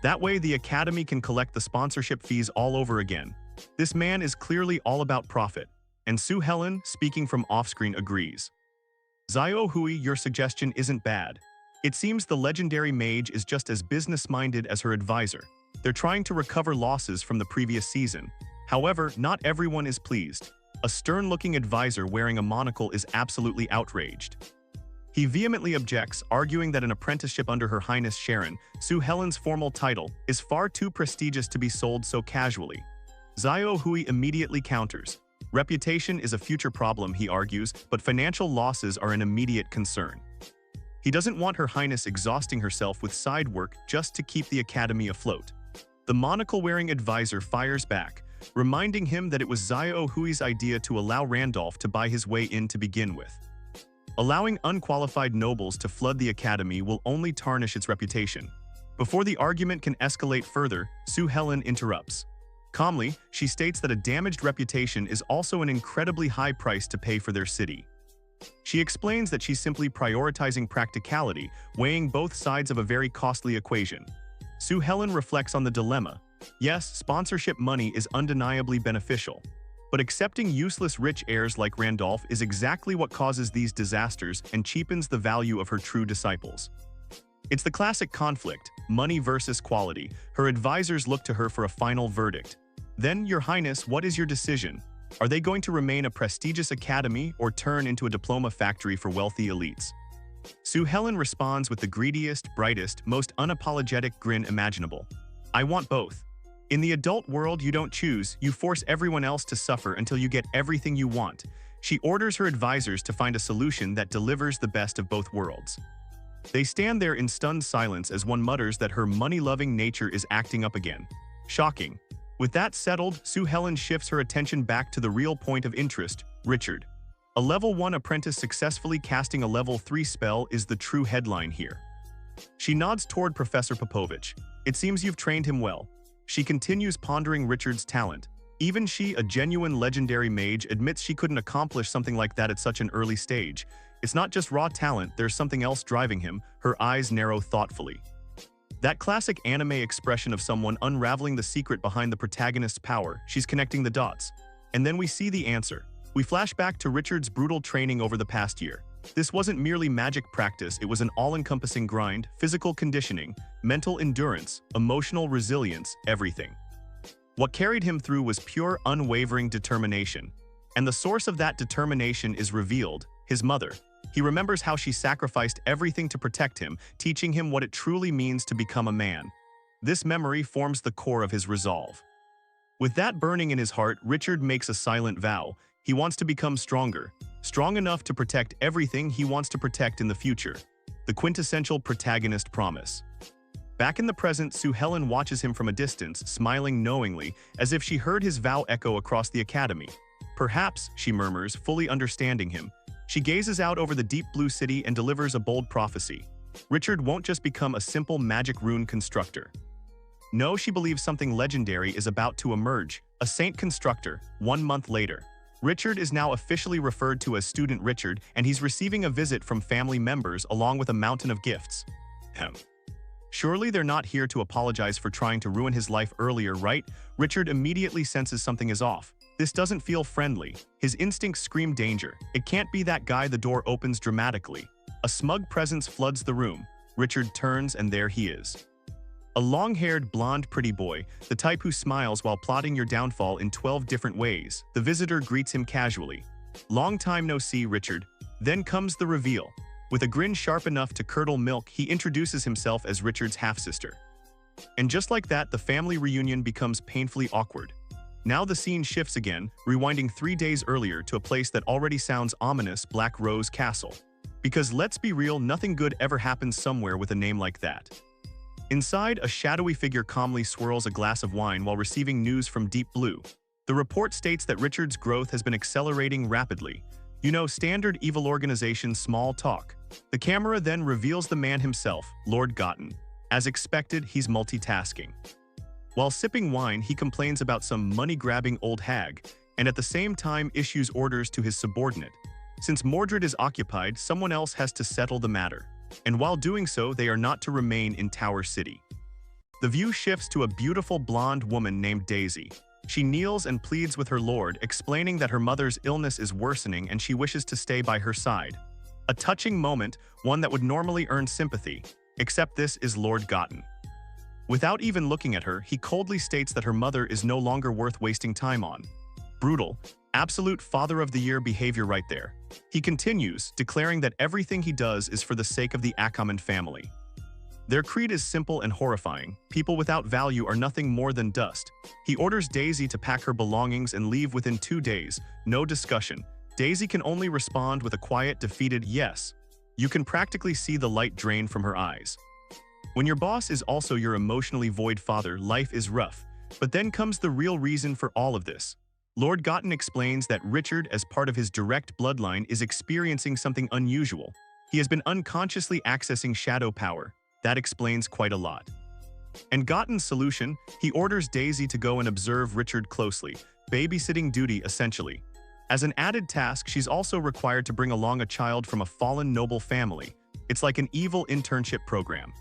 [SPEAKER 1] That way, the academy can collect the sponsorship fees all over again. This man is clearly all about profit, and Sue Helen, speaking from off-screen, agrees. Zaya-Ohui, your suggestion isn't bad. It seems the legendary mage is just as business-minded as her advisor. They're trying to recover losses from the previous season. However, not everyone is pleased. A stern-looking advisor wearing a monocle is absolutely outraged. He vehemently objects, arguing that an apprenticeship under Her Highness Sharon, Sue Helen's formal title, is far too prestigious to be sold so casually. Zaya-Ohui immediately counters. Reputation is a future problem, he argues, but financial losses are an immediate concern. He doesn't want Her Highness exhausting herself with side work just to keep the academy afloat. The monocle-wearing advisor fires back, reminding him that it was Xiao Hui's idea to allow Randolph to buy his way in to begin with. Allowing unqualified nobles to flood the academy will only tarnish its reputation. Before the argument can escalate further, Sue Helen interrupts. Calmly, she states that a damaged reputation is also an incredibly high price to pay for their city. She explains that she's simply prioritizing practicality, weighing both sides of a very costly equation. Sue Helen reflects on the dilemma. Yes, sponsorship money is undeniably beneficial, but accepting useless rich heirs like Randolph is exactly what causes these disasters and cheapens the value of her true disciples. It's the classic conflict, money versus quality. Her advisors look to her for a final verdict. Then, Your Highness, what is your decision? Are they going to remain a prestigious academy or turn into a diploma factory for wealthy elites? Sue Helen responds with the greediest, brightest, most unapologetic grin imaginable. I want both. In the adult world, you don't choose, you force everyone else to suffer until you get everything you want. She orders her advisors to find a solution that delivers the best of both worlds. They stand there in stunned silence as one mutters that her money-loving nature is acting up again. Shocking. With that settled, Sue Helen shifts her attention back to the real point of interest, Richard. A level 1 apprentice successfully casting a level 3 spell is the true headline here. She nods toward Professor Popovich. It seems you've trained him well. She continues pondering Richard's talent. Even she, a genuine legendary mage, admits she couldn't accomplish something like that at such an early stage. It's not just raw talent, there's something else driving him. Her eyes narrow thoughtfully. That classic anime expression of someone unraveling the secret behind the protagonist's power. She's connecting the dots. And then we see the answer. We flash back to Richard's brutal training over the past year. This wasn't merely magic practice, it was an all-encompassing grind, physical conditioning, mental endurance, emotional resilience, everything. What carried him through was pure, unwavering determination. And the source of that determination is revealed, his mother. He remembers how she sacrificed everything to protect him, teaching him what it truly means to become a man. This memory forms the core of his resolve. With that burning in his heart, Richard makes a silent vow. He wants to become stronger, strong enough to protect everything he wants to protect in the future. The quintessential protagonist promise. Back in the present, Sue Helen watches him from a distance, smiling knowingly, as if she heard his vow echo across the academy. Perhaps, she murmurs, fully understanding him. She gazes out over the deep blue city and delivers a bold prophecy. Richard won't just become a simple magic rune constructor. No, she believes something legendary is about to emerge, a saint constructor. 1 month later, Richard is now officially referred to as Student Richard, and he's receiving a visit from family members along with a mountain of gifts. Surely they're not here to apologize for trying to ruin his life earlier, right? Richard immediately senses something is off. This doesn't feel friendly. His instincts scream danger. It can't be that guy. The door opens dramatically. A smug presence floods the room. Richard turns and there he is. A long-haired, blonde, pretty boy, the type who smiles while plotting your downfall in 12 different ways. The visitor greets him casually. Long time no see, Richard. Then comes the reveal. With a grin sharp enough to curdle milk, he introduces himself as Richard's half-sister. And just like that, the family reunion becomes painfully awkward. Now the scene shifts again, rewinding 3 days earlier to a place that already sounds ominous, Black Rose Castle. Because let's be real, nothing good ever happens somewhere with a name like that. Inside, a shadowy figure calmly swirls a glass of wine while receiving news from Deep Blue. The report states that Richard's growth has been accelerating rapidly. You know, standard evil organization small talk. The camera then reveals the man himself, Lord Gotten. As expected, he's multitasking. While sipping wine, he complains about some money-grabbing old hag, and at the same time issues orders to his subordinate. Since Mordred is occupied, someone else has to settle the matter. And while doing so, they are not to remain in Tower City. The view shifts to a beautiful blonde woman named Daisy. She kneels and pleads with her lord, explaining that her mother's illness is worsening and she wishes to stay by her side. A touching moment, one that would normally earn sympathy, except this is Lord Gotten. Without even looking at her, he coldly states that her mother is no longer worth wasting time on. Brutal, absolute father of the year behavior right there. He continues, declaring that everything he does is for the sake of the Ackerman family. Their creed is simple and horrifying. People without value are nothing more than dust. He orders Daisy to pack her belongings and leave within 2 days. No discussion. Daisy can only respond with a quiet, defeated yes. You can practically see the light drain from her eyes. When your boss is also your emotionally void father, life is rough. But then comes the real reason for all of this. Lord Gotten explains that Richard, as part of his direct bloodline, is experiencing something unusual. He has been unconsciously accessing shadow power. That explains quite a lot. And Gotten's solution, he orders Daisy to go and observe Richard closely, babysitting duty essentially. As an added task, she's also required to bring along a child from a fallen noble family. It's like an evil internship program.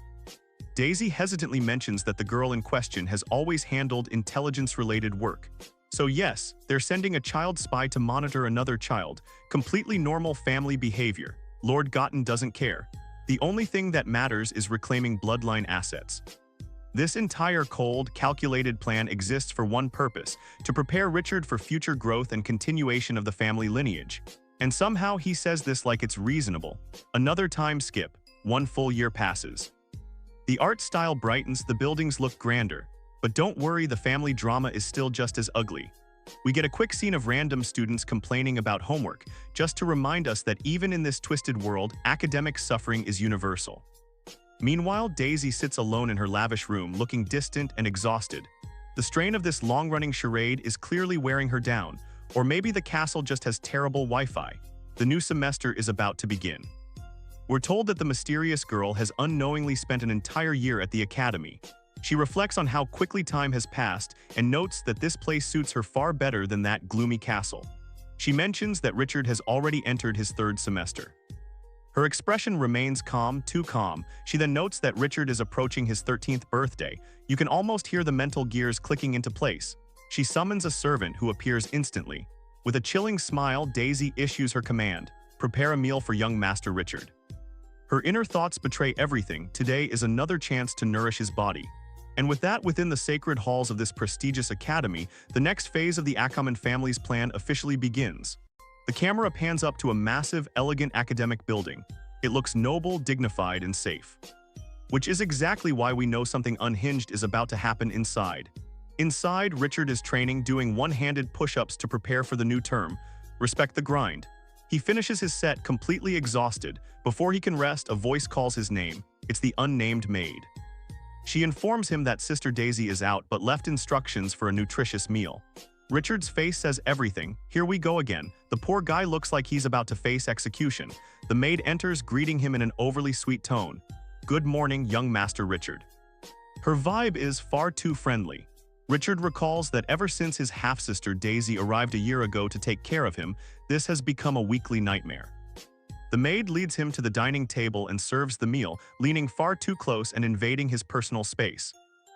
[SPEAKER 1] Daisy hesitantly mentions that the girl in question has always handled intelligence-related work. So yes, they're sending a child spy to monitor another child, completely normal family behavior. Lord Gotten doesn't care. The only thing that matters is reclaiming bloodline assets. This entire cold, calculated plan exists for one purpose: to prepare Richard for future growth and continuation of the family lineage. And somehow he says this like it's reasonable. Another time skip. 1 full year passes. The art style brightens, the buildings look grander. But don't worry, the family drama is still just as ugly. We get a quick scene of random students complaining about homework, just to remind us that even in this twisted world, academic suffering is universal. Meanwhile, Daisy sits alone in her lavish room, looking distant and exhausted. The strain of this long-running charade is clearly wearing her down, or maybe the castle just has terrible Wi-Fi. The new semester is about to begin. We're told that the mysterious girl has unknowingly spent an entire year at the academy. She reflects on how quickly time has passed and notes that this place suits her far better than that gloomy castle. She mentions that Richard has already entered his 3rd semester. Her expression remains calm, too calm. She then notes that Richard is approaching his 13th birthday. You can almost hear the mental gears clicking into place. She summons a servant who appears instantly. With a chilling smile, Daisy issues her command: prepare a meal for young Master Richard. Her inner thoughts betray everything. Today is another chance to nourish his body. And with that, within the sacred halls of this prestigious academy, the next phase of the Ackerman family's plan officially begins. The camera pans up to a massive, elegant academic building. It looks noble, dignified, and safe. Which is exactly why we know something unhinged is about to happen inside. Inside, Richard is training, doing one-handed push-ups to prepare for the new term. Respect the grind. He finishes his set completely exhausted. Before he can rest, a voice calls his name. It's the unnamed maid. She informs him that Sister Daisy is out but left instructions for a nutritious meal. Richard's face says everything. Here we go again. The poor guy looks like he's about to face execution. The maid enters, greeting him in an overly sweet tone. Good morning, young Master Richard. Her vibe is far too friendly. Richard recalls that ever since his half-sister Daisy arrived a year ago to take care of him, this has become a weekly nightmare. The maid leads him to the dining table and serves the meal, leaning far too close and invading his personal space.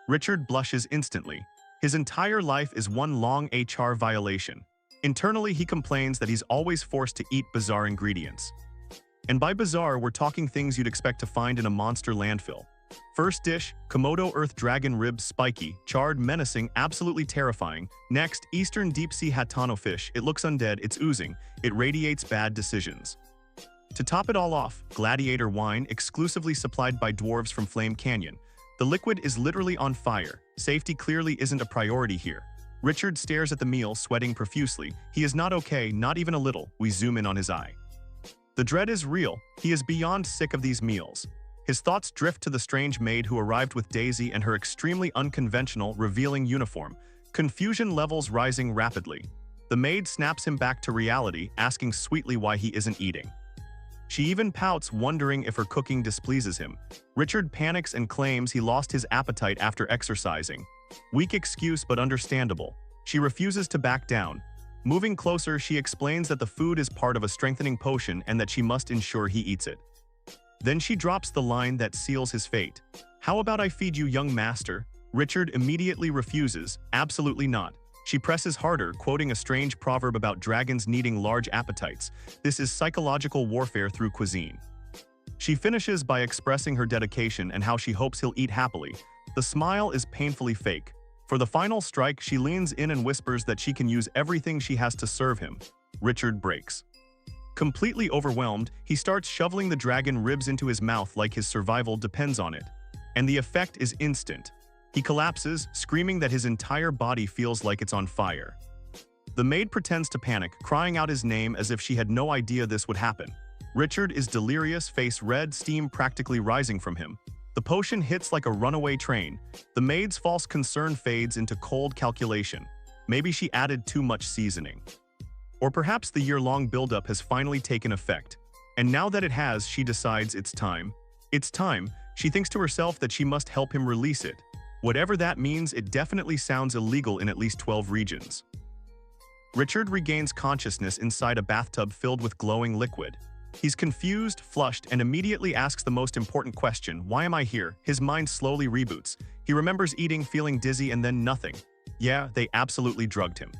[SPEAKER 1] Richard blushes instantly. His entire life is one long HR violation. Internally, he complains that he's always forced to eat bizarre ingredients. And by bizarre, we're talking things you'd expect to find in a monster landfill. First dish, Komodo Earth Dragon Ribs, spiky, charred, menacing, absolutely terrifying. Next, Eastern Deep Sea Hatano fish. It looks undead, it's oozing, it radiates bad decisions. To top it all off, Gladiator wine, exclusively supplied by dwarves from Flame Canyon. The liquid is literally on fire. Safety clearly isn't a priority here. Richard stares at the meal, sweating profusely. He is not okay, not even a little. We zoom in on his eye. The dread is real. He is beyond sick of these meals. His thoughts drift to the strange maid who arrived with Daisy and her extremely unconventional, revealing uniform. Confusion levels rising rapidly. The maid snaps him back to reality, asking sweetly why he isn't eating. She even pouts, wondering if her cooking displeases him. Richard panics and claims he lost his appetite after exercising. Weak excuse, but understandable. She refuses to back down. Moving closer, she explains that the food is part of a strengthening potion and that she must ensure he eats it. Then she drops the line that seals his fate. How about I feed you, young master? Richard immediately refuses. Absolutely not. She presses harder, quoting a strange proverb about dragons needing large appetites. This is psychological warfare through cuisine. She finishes by expressing her dedication and how she hopes he'll eat happily. The smile is painfully fake. For the final strike, she leans in and whispers that she can use everything she has to serve him. Richard breaks. Completely overwhelmed, he starts shoveling the dragon ribs into his mouth like his survival depends on it. And the effect is instant. He collapses, screaming that his entire body feels like it's on fire. The maid pretends to panic, crying out his name as if she had no idea this would happen. Richard is delirious, face red, steam practically rising from him. The potion hits like a runaway train. The maid's false concern fades into cold calculation. Maybe she added too much seasoning. Or perhaps the year-long buildup has finally taken effect. And now that it has, she decides it's time. It's time. She thinks to herself that she must help him release it. Whatever that means, it definitely sounds illegal in at least 12 regions. Richard regains consciousness inside a bathtub filled with glowing liquid. He's confused, flushed, and immediately asks the most important question, why am I here? His mind slowly reboots. He remembers eating, feeling dizzy, and then nothing. Yeah, they absolutely drugged him.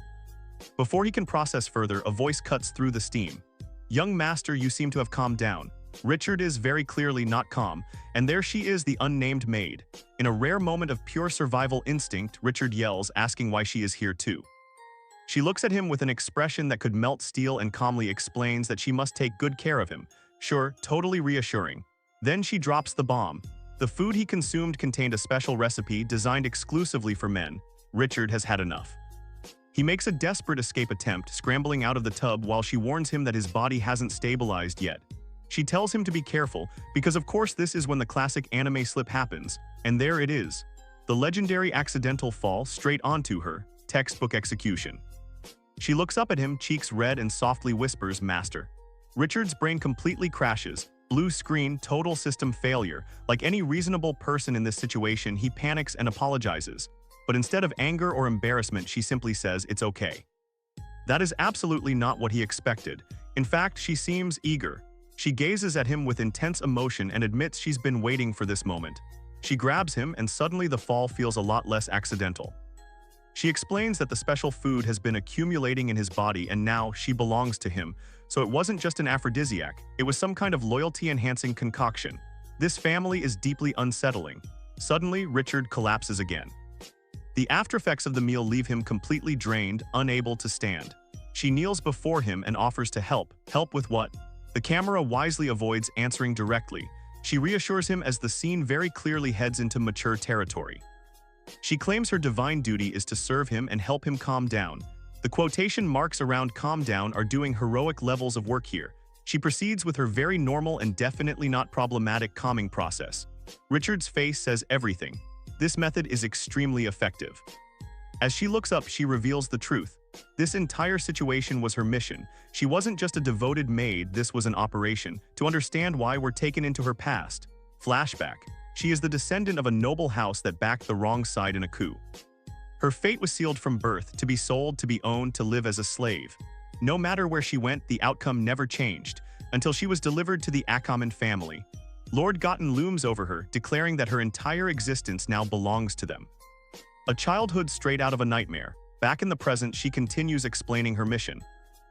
[SPEAKER 1] Before he can process further, a voice cuts through the steam. Young master, you seem to have calmed down. Richard is very clearly not calm, and there she is, the unnamed maid. In a rare moment of pure survival instinct, Richard yells, asking why she is here too. She looks at him with an expression that could melt steel and calmly explains that she must take good care of him. Sure, totally reassuring. Then she drops the bomb. The food he consumed contained a special recipe designed exclusively for men. Richard has had enough. He makes a desperate escape attempt, scrambling out of the tub while she warns him that his body hasn't stabilized yet. She tells him to be careful, because of course this is when the classic anime slip happens. And there it is. The legendary accidental fall straight onto her. Textbook execution. She looks up at him, cheeks red, and softly whispers, "Master." Richard's brain completely crashes. Blue screen, total system failure. Like any reasonable person in this situation, he panics and apologizes. But instead of anger or embarrassment, she simply says, "It's okay." That is absolutely not what he expected. In fact, she seems eager. She gazes at him with intense emotion and admits she's been waiting for this moment. She grabs him, and suddenly the fall feels a lot less accidental. She explains that the special food has been accumulating in his body and now she belongs to him, so it wasn't just an aphrodisiac, it was some kind of loyalty-enhancing concoction. This family is deeply unsettling. Suddenly, Richard collapses again. The aftereffects of the meal leave him completely drained, unable to stand. She kneels before him and offers to help. Help with what? The camera wisely avoids answering directly. She reassures him as the scene very clearly heads into mature territory. She claims her divine duty is to serve him and help him calm down. The quotation marks around calm down are doing heroic levels of work here. She proceeds with her very normal and definitely not problematic calming process. Richard's face says everything. This method is extremely effective. As she looks up, she reveals the truth. This entire situation was her mission. She wasn't just a devoted maid, this was an operation. To understand why, we're taken into her past. Flashback. She is the descendant of a noble house that backed the wrong side in a coup. Her fate was sealed from birth, to be sold, to be owned, to live as a slave. No matter where she went, the outcome never changed, until she was delivered to the Ackerman family. Lord Gotten looms over her, declaring that her entire existence now belongs to them. A childhood straight out of a nightmare. Back in the present, she continues explaining her mission.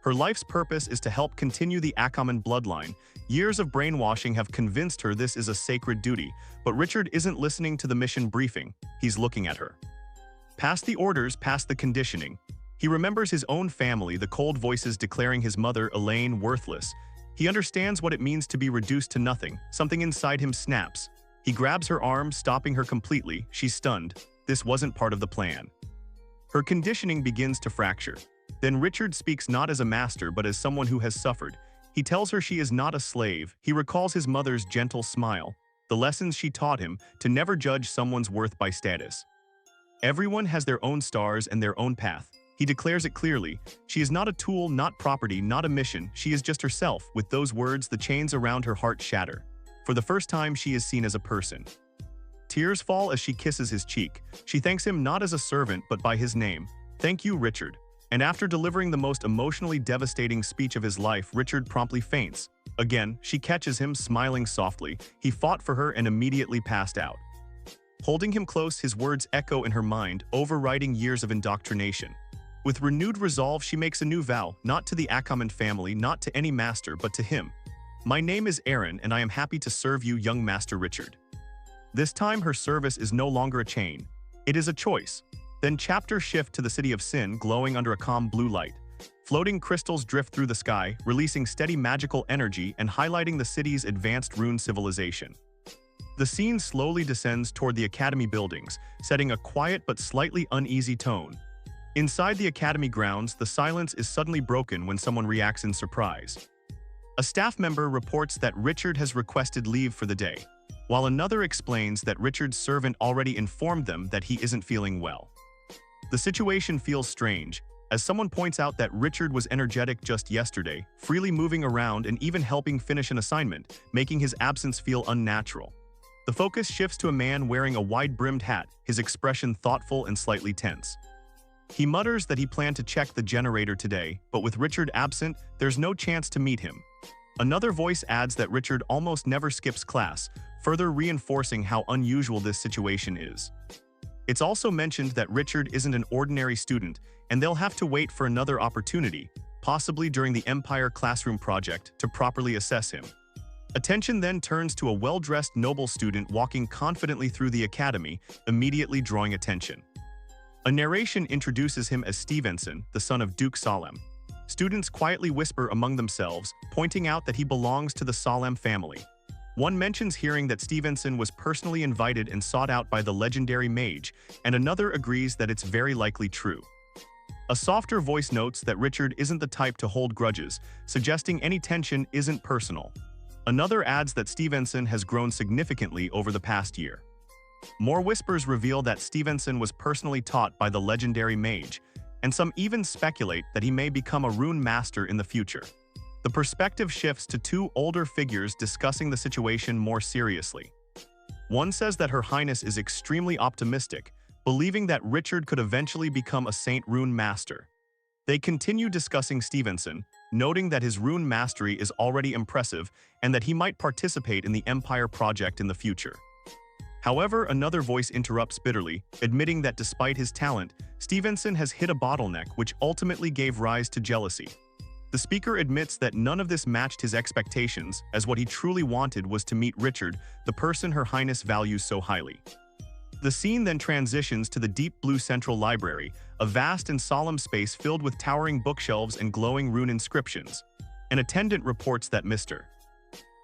[SPEAKER 1] Her life's purpose is to help continue the Ackerman bloodline. Years of brainwashing have convinced her this is a sacred duty, but Richard isn't listening to the mission briefing. He's looking at her. Past the orders, past the conditioning. He remembers his own family, the cold voices declaring his mother, Elaine, worthless. He understands what it means to be reduced to nothing. Something inside him snaps. He grabs her arm, stopping her completely. She's stunned. This wasn't part of the plan. Her conditioning begins to fracture. Then Richard speaks not as a master but as someone who has suffered. He tells her she is not a slave. He recalls his mother's gentle smile, the lessons she taught him to never judge someone's worth by status. Everyone has their own stars and their own path. He declares it clearly. She is not a tool, not property, not a mission. She is just herself. With those words, the chains around her heart shatter. For the first time, she is seen as a person. Tears fall as she kisses his cheek. She thanks him not as a servant but by his name. "Thank you, Richard." And after delivering the most emotionally devastating speech of his life, Richard promptly faints. Again, she catches him, smiling softly. He fought for her and immediately passed out. Holding him close, his words echo in her mind, overriding years of indoctrination. With renewed resolve, she makes a new vow, not to the Ackerman family, not to any master, but to him. "My name is Aaron, and I am happy to serve you, young Master Richard." This time, her service is no longer a chain. It is a choice. Then chapter shift to the city of Sin, glowing under a calm blue light. Floating crystals drift through the sky, releasing steady magical energy and highlighting the city's advanced rune civilization. The scene slowly descends toward the academy buildings, setting a quiet but slightly uneasy tone. Inside the academy grounds, the silence is suddenly broken when someone reacts in surprise. A staff member reports that Richard has requested leave for the day, while another explains that Richard's servant already informed them that he isn't feeling well. The situation feels strange, as someone points out that Richard was energetic just yesterday, freely moving around and even helping finish an assignment, making his absence feel unnatural. The focus shifts to a man wearing a wide-brimmed hat, his expression thoughtful and slightly tense. He mutters that he planned to check the generator today, but with Richard absent, there's no chance to meet him. Another voice adds that Richard almost never skips class, further reinforcing how unusual this situation is. It's also mentioned that Richard isn't an ordinary student, and they'll have to wait for another opportunity, possibly during the Empire Classroom project, to properly assess him. Attention then turns to a well-dressed noble student walking confidently through the academy, immediately drawing attention. A narration introduces him as Stevenson, the son of Duke Salem. Students quietly whisper among themselves, pointing out that he belongs to the Salem family. One mentions hearing that Stevenson was personally invited and sought out by the legendary Mage, and another agrees that it's very likely true. A softer voice notes that Richard isn't the type to hold grudges, suggesting any tension isn't personal. Another adds that Stevenson has grown significantly over the past year. More whispers reveal that Stevenson was personally taught by the legendary Mage, and some even speculate that he may become a rune master in the future. The perspective shifts to two older figures discussing the situation more seriously. One says that Her Highness is extremely optimistic, believing that Richard could eventually become a Saint Rune Master. They continue discussing Stevenson, noting that his rune mastery is already impressive and that he might participate in the Empire project in the future. However, another voice interrupts bitterly, admitting that despite his talent, Stevenson has hit a bottleneck which ultimately gave rise to jealousy. The speaker admits that none of this matched his expectations, as what he truly wanted was to meet Richard, the person Her Highness values so highly. The scene then transitions to the deep blue central library, a vast and solemn space filled with towering bookshelves and glowing rune inscriptions. An attendant reports that Mr.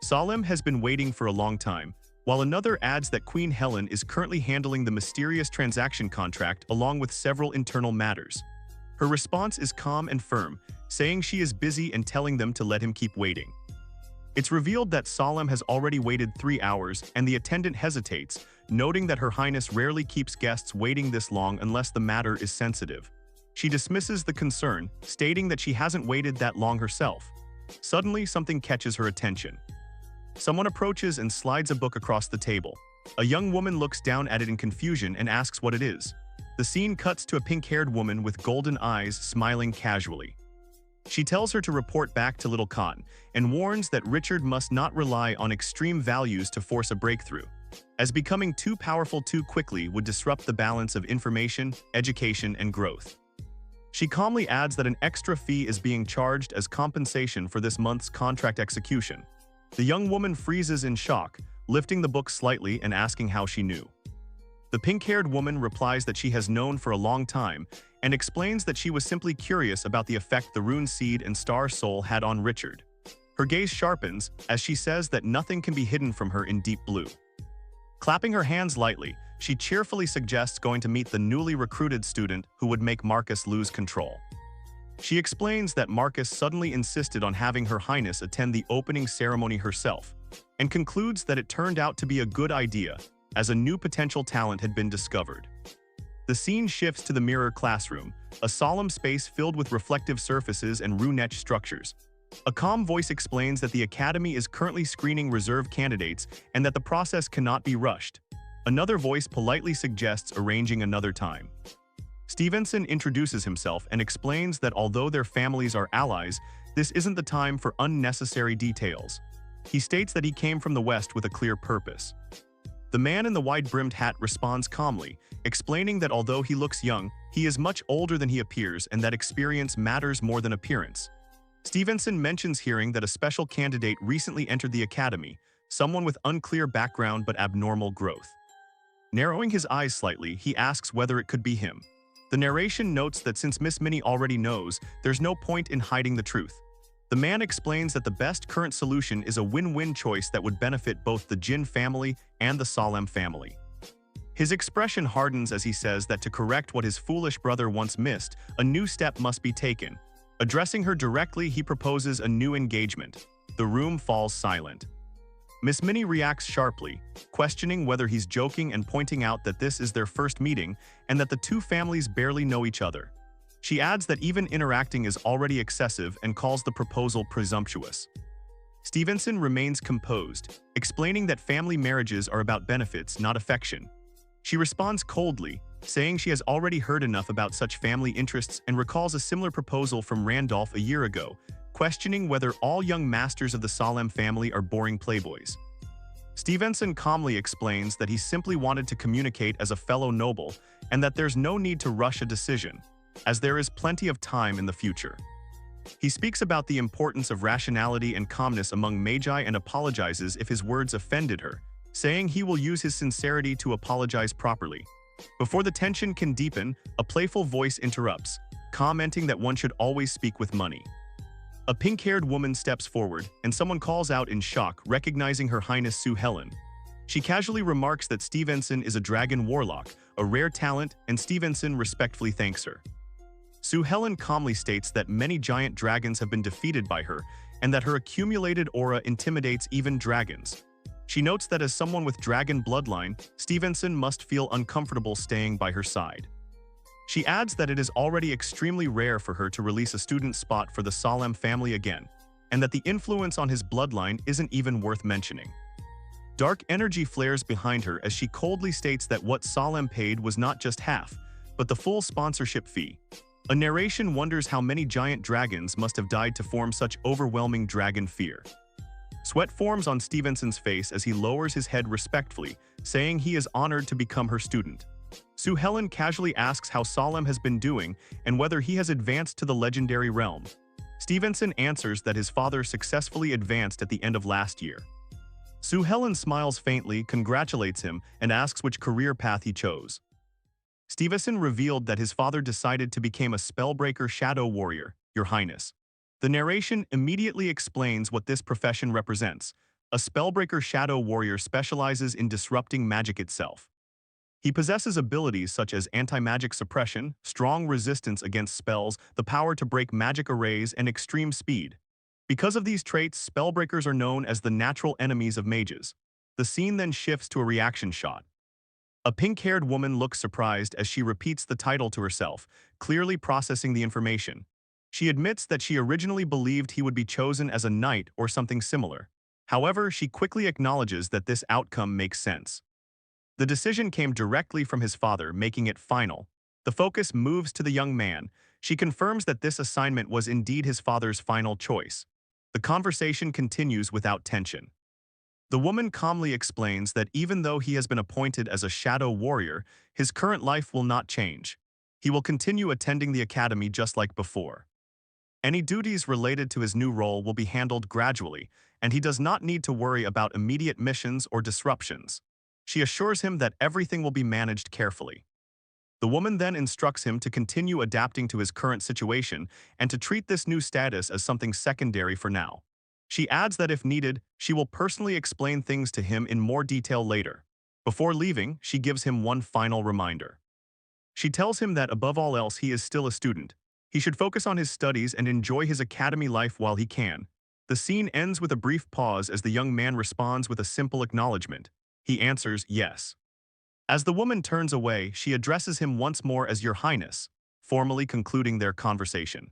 [SPEAKER 1] Salem has been waiting for a long time, while another adds that Queen Helen is currently handling the mysterious transaction contract along with several internal matters. Her response is calm and firm, saying she is busy and telling them to let him keep waiting. It's revealed that Salem has already waited 3 hours, and the attendant hesitates, noting that Her Highness rarely keeps guests waiting this long unless the matter is sensitive. She dismisses the concern, stating that she hasn't waited that long herself. Suddenly, something catches her attention. Someone approaches and slides a book across the table. A young woman looks down at it in confusion and asks what it is. The scene cuts to a pink-haired woman with golden eyes smiling casually. She tells her to report back to Little Cotton and warns that Richard must not rely on extreme values to force a breakthrough, as becoming too powerful too quickly would disrupt the balance of information, education, and growth. She calmly adds that an extra fee is being charged as compensation for this month's contract execution. The young woman freezes in shock, lifting the book slightly and asking how she knew. The pink-haired woman replies that she has known for a long time and explains that she was simply curious about the effect the rune seed and star soul had on Richard. Her gaze sharpens as she says that nothing can be hidden from her in deep blue. Clapping her hands lightly, she cheerfully suggests going to meet the newly recruited student who would make Marcus lose control. She explains that Marcus suddenly insisted on having Her Highness attend the opening ceremony herself, and concludes that it turned out to be a good idea, as a new potential talent had been discovered. The scene shifts to the mirror classroom, a solemn space filled with reflective surfaces and rune-etched structures. A calm voice explains that the Academy is currently screening reserve candidates and that the process cannot be rushed. Another voice politely suggests arranging another time. Stevenson introduces himself and explains that although their families are allies, this isn't the time for unnecessary details. He states that he came from the West with a clear purpose. The man in the wide-brimmed hat responds calmly, explaining that although he looks young, he is much older than he appears and that experience matters more than appearance. Stevenson mentions hearing that a special candidate recently entered the Academy, someone with unclear background but abnormal growth. Narrowing his eyes slightly, he asks whether it could be him. The narration notes that since Miss Minnie already knows, there's no point in hiding the truth. The man explains that the best current solution is a win-win choice that would benefit both the Jin family and the Salem family. His expression hardens as he says that to correct what his foolish brother once missed, a new step must be taken. Addressing her directly, he proposes a new engagement. The room falls silent. Miss Minnie reacts sharply, questioning whether he's joking and pointing out that this is their first meeting and that the two families barely know each other. She adds that even interacting is already excessive and calls the proposal presumptuous. Stevenson remains composed, explaining that family marriages are about benefits, not affection. She responds coldly, saying she has already heard enough about such family interests and recalls a similar proposal from Randolph a year ago, questioning whether all young masters of the Salem family are boring playboys. Stevenson calmly explains that he simply wanted to communicate as a fellow noble and that there's no need to rush a decision, as there is plenty of time in the future. He speaks about the importance of rationality and calmness among Magi and apologizes if his words offended her, saying he will use his sincerity to apologize properly. Before the tension can deepen, a playful voice interrupts, commenting that one should always speak with money. A pink-haired woman steps forward, and someone calls out in shock, recognizing Her Highness Sue Helen. She casually remarks that Stevenson is a dragon warlock, a rare talent, and Stevenson respectfully thanks her. Sue Helen calmly states that many giant dragons have been defeated by her, and that her accumulated aura intimidates even dragons. She notes that as someone with dragon bloodline, Stevenson must feel uncomfortable staying by her side. She adds that it is already extremely rare for her to release a student spot for the Salem family again, and that the influence on his bloodline isn't even worth mentioning. Dark energy flares behind her as she coldly states that what Salem paid was not just half, but the full sponsorship fee. A narration wonders how many giant dragons must have died to form such overwhelming dragon fear. Sweat forms on Stevenson's face as he lowers his head respectfully, saying he is honored to become her student. Sue Helen casually asks how Salem has been doing and whether he has advanced to the legendary realm. Stevenson answers that his father successfully advanced at the end of last year. Sue Helen smiles faintly, congratulates him, and asks which career path he chose. Stevenson revealed that his father decided to become a spellbreaker shadow warrior, Your Highness. The narration immediately explains what this profession represents. A spellbreaker shadow warrior specializes in disrupting magic itself. He possesses abilities such as anti-magic suppression, strong resistance against spells, the power to break magic arrays, and extreme speed. Because of these traits, spellbreakers are known as the natural enemies of mages. The scene then shifts to a reaction shot. A pink-haired woman looks surprised as she repeats the title to herself, clearly processing the information. She admits that she originally believed he would be chosen as a knight or something similar. However, she quickly acknowledges that this outcome makes sense. The decision came directly from his father, making it final. The focus moves to the young man. She confirms that this assignment was indeed his father's final choice. The conversation continues without tension. The woman calmly explains that even though he has been appointed as a shadow warrior, his current life will not change. He will continue attending the academy just like before. Any duties related to his new role will be handled gradually, and he does not need to worry about immediate missions or disruptions. She assures him that everything will be managed carefully. The woman then instructs him to continue adapting to his current situation and to treat this new status as something secondary for now. She adds that if needed, she will personally explain things to him in more detail later. Before leaving, she gives him one final reminder. She tells him that above all else he is still a student. He should focus on his studies and enjoy his academy life while he can. The scene ends with a brief pause as the young man responds with a simple acknowledgement. He answers yes. As the woman turns away, she addresses him once more as Your Highness, formally concluding their conversation.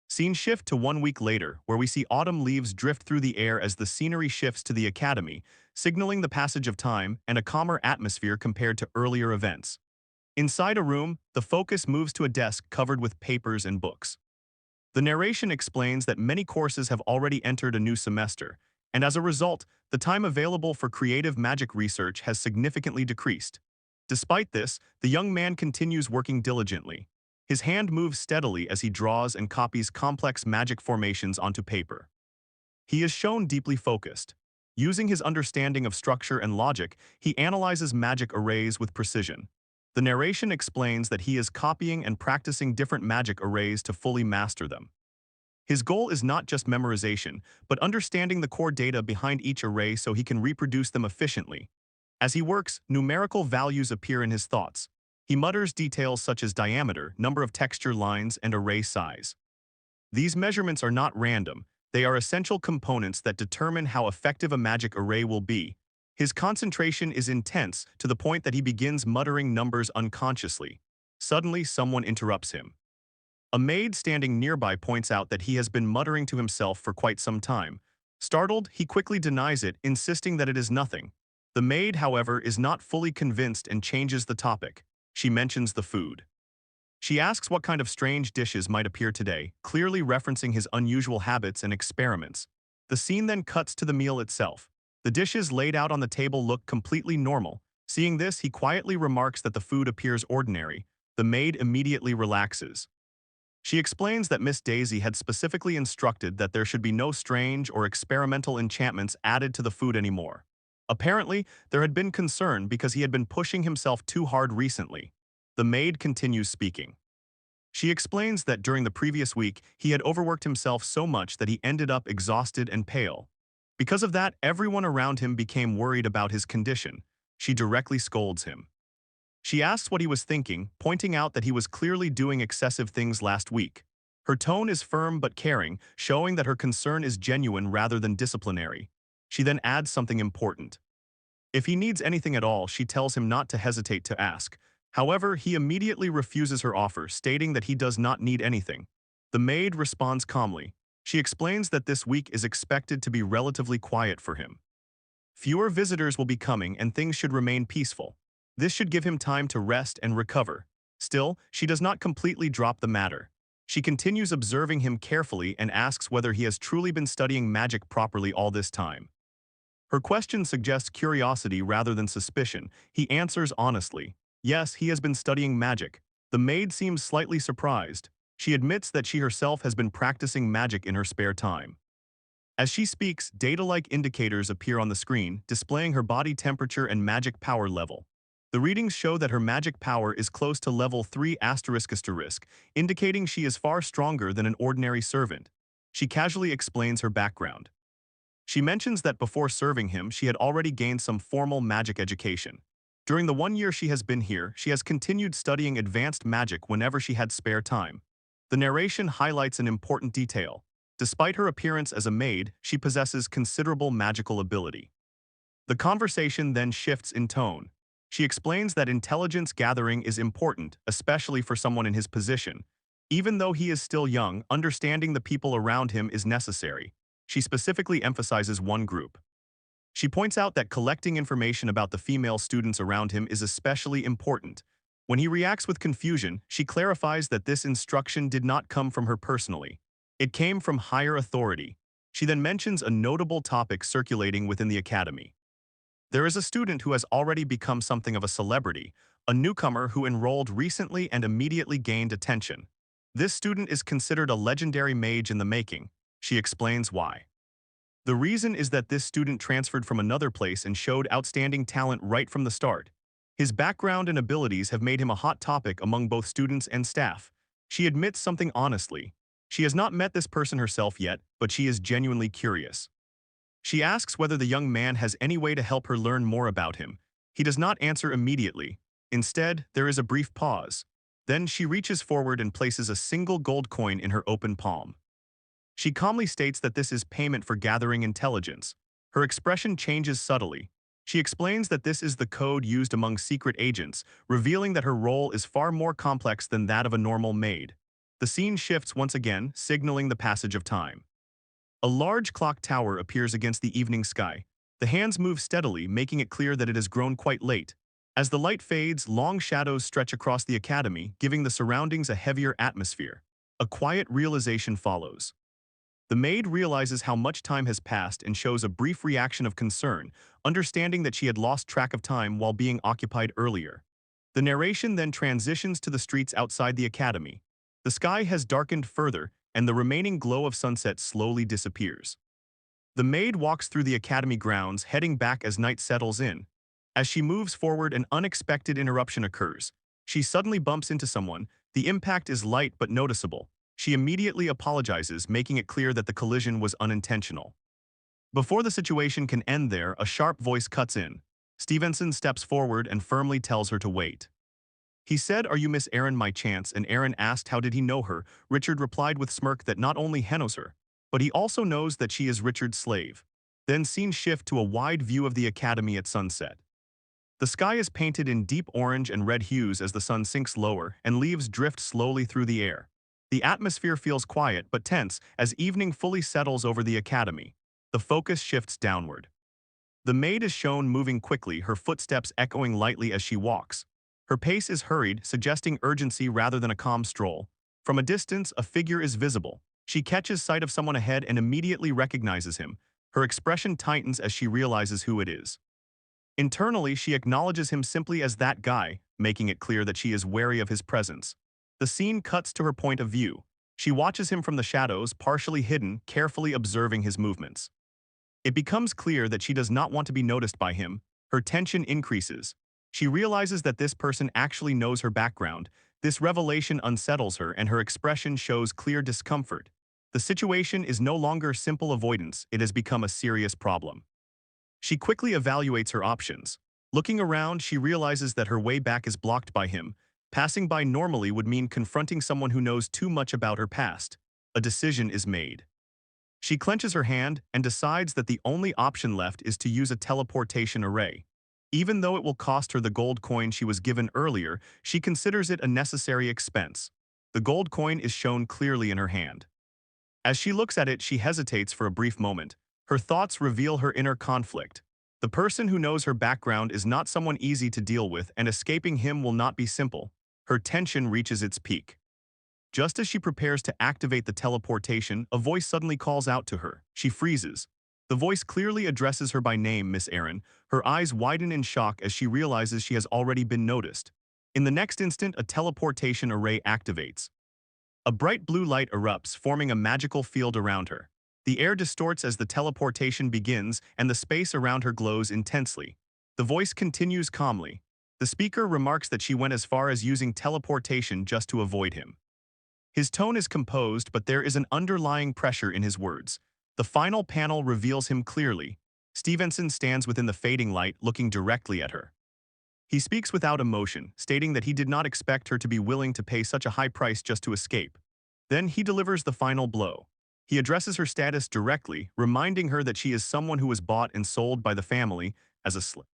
[SPEAKER 1] Scene shift to 1 week later, where we see autumn leaves drift through the air as the scenery shifts to the academy, signaling the passage of time and a calmer atmosphere compared to earlier events. Inside a room, the focus moves to a desk covered with papers and books. The narration explains that many courses have already entered a new semester, and as a result, the time available for creative magic research has significantly decreased. Despite this, the young man continues working diligently. His hand moves steadily as he draws and copies complex magic formations onto paper. He is shown deeply focused. Using his understanding of structure and logic, he analyzes magic arrays with precision. The narration explains that he is copying and practicing different magic arrays to fully master them. His goal is not just memorization, but understanding the core data behind each array so he can reproduce them efficiently. As he works, numerical values appear in his thoughts. He mutters details such as diameter, number of texture lines, and array size. These measurements are not random. They are essential components that determine how effective a magic array will be. His concentration is intense to the point that he begins muttering numbers unconsciously. Suddenly, someone interrupts him. A maid standing nearby points out that he has been muttering to himself for quite some time. Startled, he quickly denies it, insisting that it is nothing. The maid, however, is not fully convinced and changes the topic. She mentions the food. She asks what kind of strange dishes might appear today, clearly referencing his unusual habits and experiments. The scene then cuts to the meal itself. The dishes laid out on the table look completely normal. Seeing this, he quietly remarks that the food appears ordinary. The maid immediately relaxes. She explains that Miss Daisy had specifically instructed that there should be no strange or experimental enchantments added to the food anymore. Apparently, there had been concern because he had been pushing himself too hard recently. The maid continues speaking. She explains that during the previous week, he had overworked himself so much that he ended up exhausted and pale. Because of that, everyone around him became worried about his condition. She directly scolds him. She asks what he was thinking, pointing out that he was clearly doing excessive things last week. Her tone is firm but caring, showing that her concern is genuine rather than disciplinary. She then adds something important. If he needs anything at all, she tells him not to hesitate to ask. However, he immediately refuses her offer, stating that he does not need anything. The maid responds calmly. She explains that this week is expected to be relatively quiet for him. Fewer visitors will be coming and things should remain peaceful. This should give him time to rest and recover. Still, she does not completely drop the matter. She continues observing him carefully and asks whether he has truly been studying magic properly all this time. Her question suggests curiosity rather than suspicion. He answers honestly. Yes, he has been studying magic. The maid seems slightly surprised. She admits that she herself has been practicing magic in her spare time. As she speaks, data-like indicators appear on the screen, displaying her body temperature and magic power level. The readings show that her magic power is close to level 3 ***, indicating she is far stronger than an ordinary servant. She casually explains her background. She mentions that before serving him, she had already gained some formal magic education. During the 1 year she has been here, she has continued studying advanced magic whenever she had spare time. The narration highlights an important detail. Despite her appearance as a maid, she possesses considerable magical ability. The conversation then shifts in tone. She explains that intelligence gathering is important, especially for someone in his position. Even though he is still young, understanding the people around him is necessary. She specifically emphasizes one group. She points out that collecting information about the female students around him is especially important. When he reacts with confusion, she clarifies that this instruction did not come from her personally. It came from higher authority. She then mentions a notable topic circulating within the academy. There is a student who has already become something of a celebrity, a newcomer who enrolled recently and immediately gained attention. This student is considered a legendary mage in the making. She explains why. The reason is that this student transferred from another place and showed outstanding talent right from the start. His background and abilities have made him a hot topic among both students and staff. She admits something honestly. She has not met this person herself yet, but she is genuinely curious. She asks whether the young man has any way to help her learn more about him. He does not answer immediately. Instead, there is a brief pause. Then she reaches forward and places a single gold coin in her open palm. She calmly states that this is payment for gathering intelligence. Her expression changes subtly. She explains that this is the code used among secret agents, revealing that her role is far more complex than that of a normal maid. The scene shifts once again, signaling the passage of time. A large clock tower appears against the evening sky. The hands move steadily, making it clear that it has grown quite late. As the light fades, long shadows stretch across the academy, giving the surroundings a heavier atmosphere. A quiet realization follows. The maid realizes how much time has passed and shows a brief reaction of concern, understanding that she had lost track of time while being occupied earlier. The narration then transitions to the streets outside the academy. The sky has darkened further, and the remaining glow of sunset slowly disappears. The maid walks through the academy grounds, heading back as night settles in. As she moves forward, an unexpected interruption occurs. She suddenly bumps into someone. The impact is light but noticeable. She immediately apologizes, making it clear that the collision was unintentional. Before the situation can end there, a sharp voice cuts in. Stevenson steps forward and firmly tells her to wait. He said, "Are you Miss Erin my chance?" and Erin asked how did he know her. Richard replied with smirk that not only he knows her, but he also knows that she is Richard's slave. Then scene shift to a wide view of the academy at sunset. The sky is painted in deep orange and red hues as the sun sinks lower and leaves drift slowly through the air. The atmosphere feels quiet but tense as evening fully settles over the academy. The focus shifts downward. The maid is shown moving quickly, her footsteps echoing lightly as she walks. Her pace is hurried, suggesting urgency rather than a calm stroll. From a distance, a figure is visible. She catches sight of someone ahead and immediately recognizes him. Her expression tightens as she realizes who it is. Internally, she acknowledges him simply as that guy, making it clear that she is wary of his presence. The scene cuts to her point of view. She watches him from the shadows, partially hidden, carefully observing his movements. It becomes clear that she does not want to be noticed by him. Her tension increases. She realizes that this person actually knows her background. This revelation unsettles her and her expression shows clear discomfort. The situation is no longer simple avoidance, it has become a serious problem. She quickly evaluates her options. Looking around, she realizes that her way back is blocked by him. Passing by normally would mean confronting someone who knows too much about her past. A decision is made. She clenches her hand and decides that the only option left is to use a teleportation array. Even though it will cost her the gold coin she was given earlier, she considers it a necessary expense. The gold coin is shown clearly in her hand. As she looks at it, she hesitates for a brief moment. Her thoughts reveal her inner conflict. The person who knows her background is not someone easy to deal with, and escaping him will not be simple. Her tension reaches its peak. Just as she prepares to activate the teleportation, a voice suddenly calls out to her. She freezes. The voice clearly addresses her by name, Miss Aaron. Her eyes widen in shock as she realizes she has already been noticed. In the next instant, a teleportation array activates. A bright blue light erupts, forming a magical field around her. The air distorts as the teleportation begins, and the space around her glows intensely. The voice continues calmly. The speaker remarks that she went as far as using teleportation just to avoid him. His tone is composed, but there is an underlying pressure in his words. The final panel reveals him clearly. Stevenson stands within the fading light, looking directly at her. He speaks without emotion, stating that he did not expect her to be willing to pay such a high price just to escape. Then he delivers the final blow. He addresses her status directly, reminding her that she is someone who was bought and sold by the family as a slave.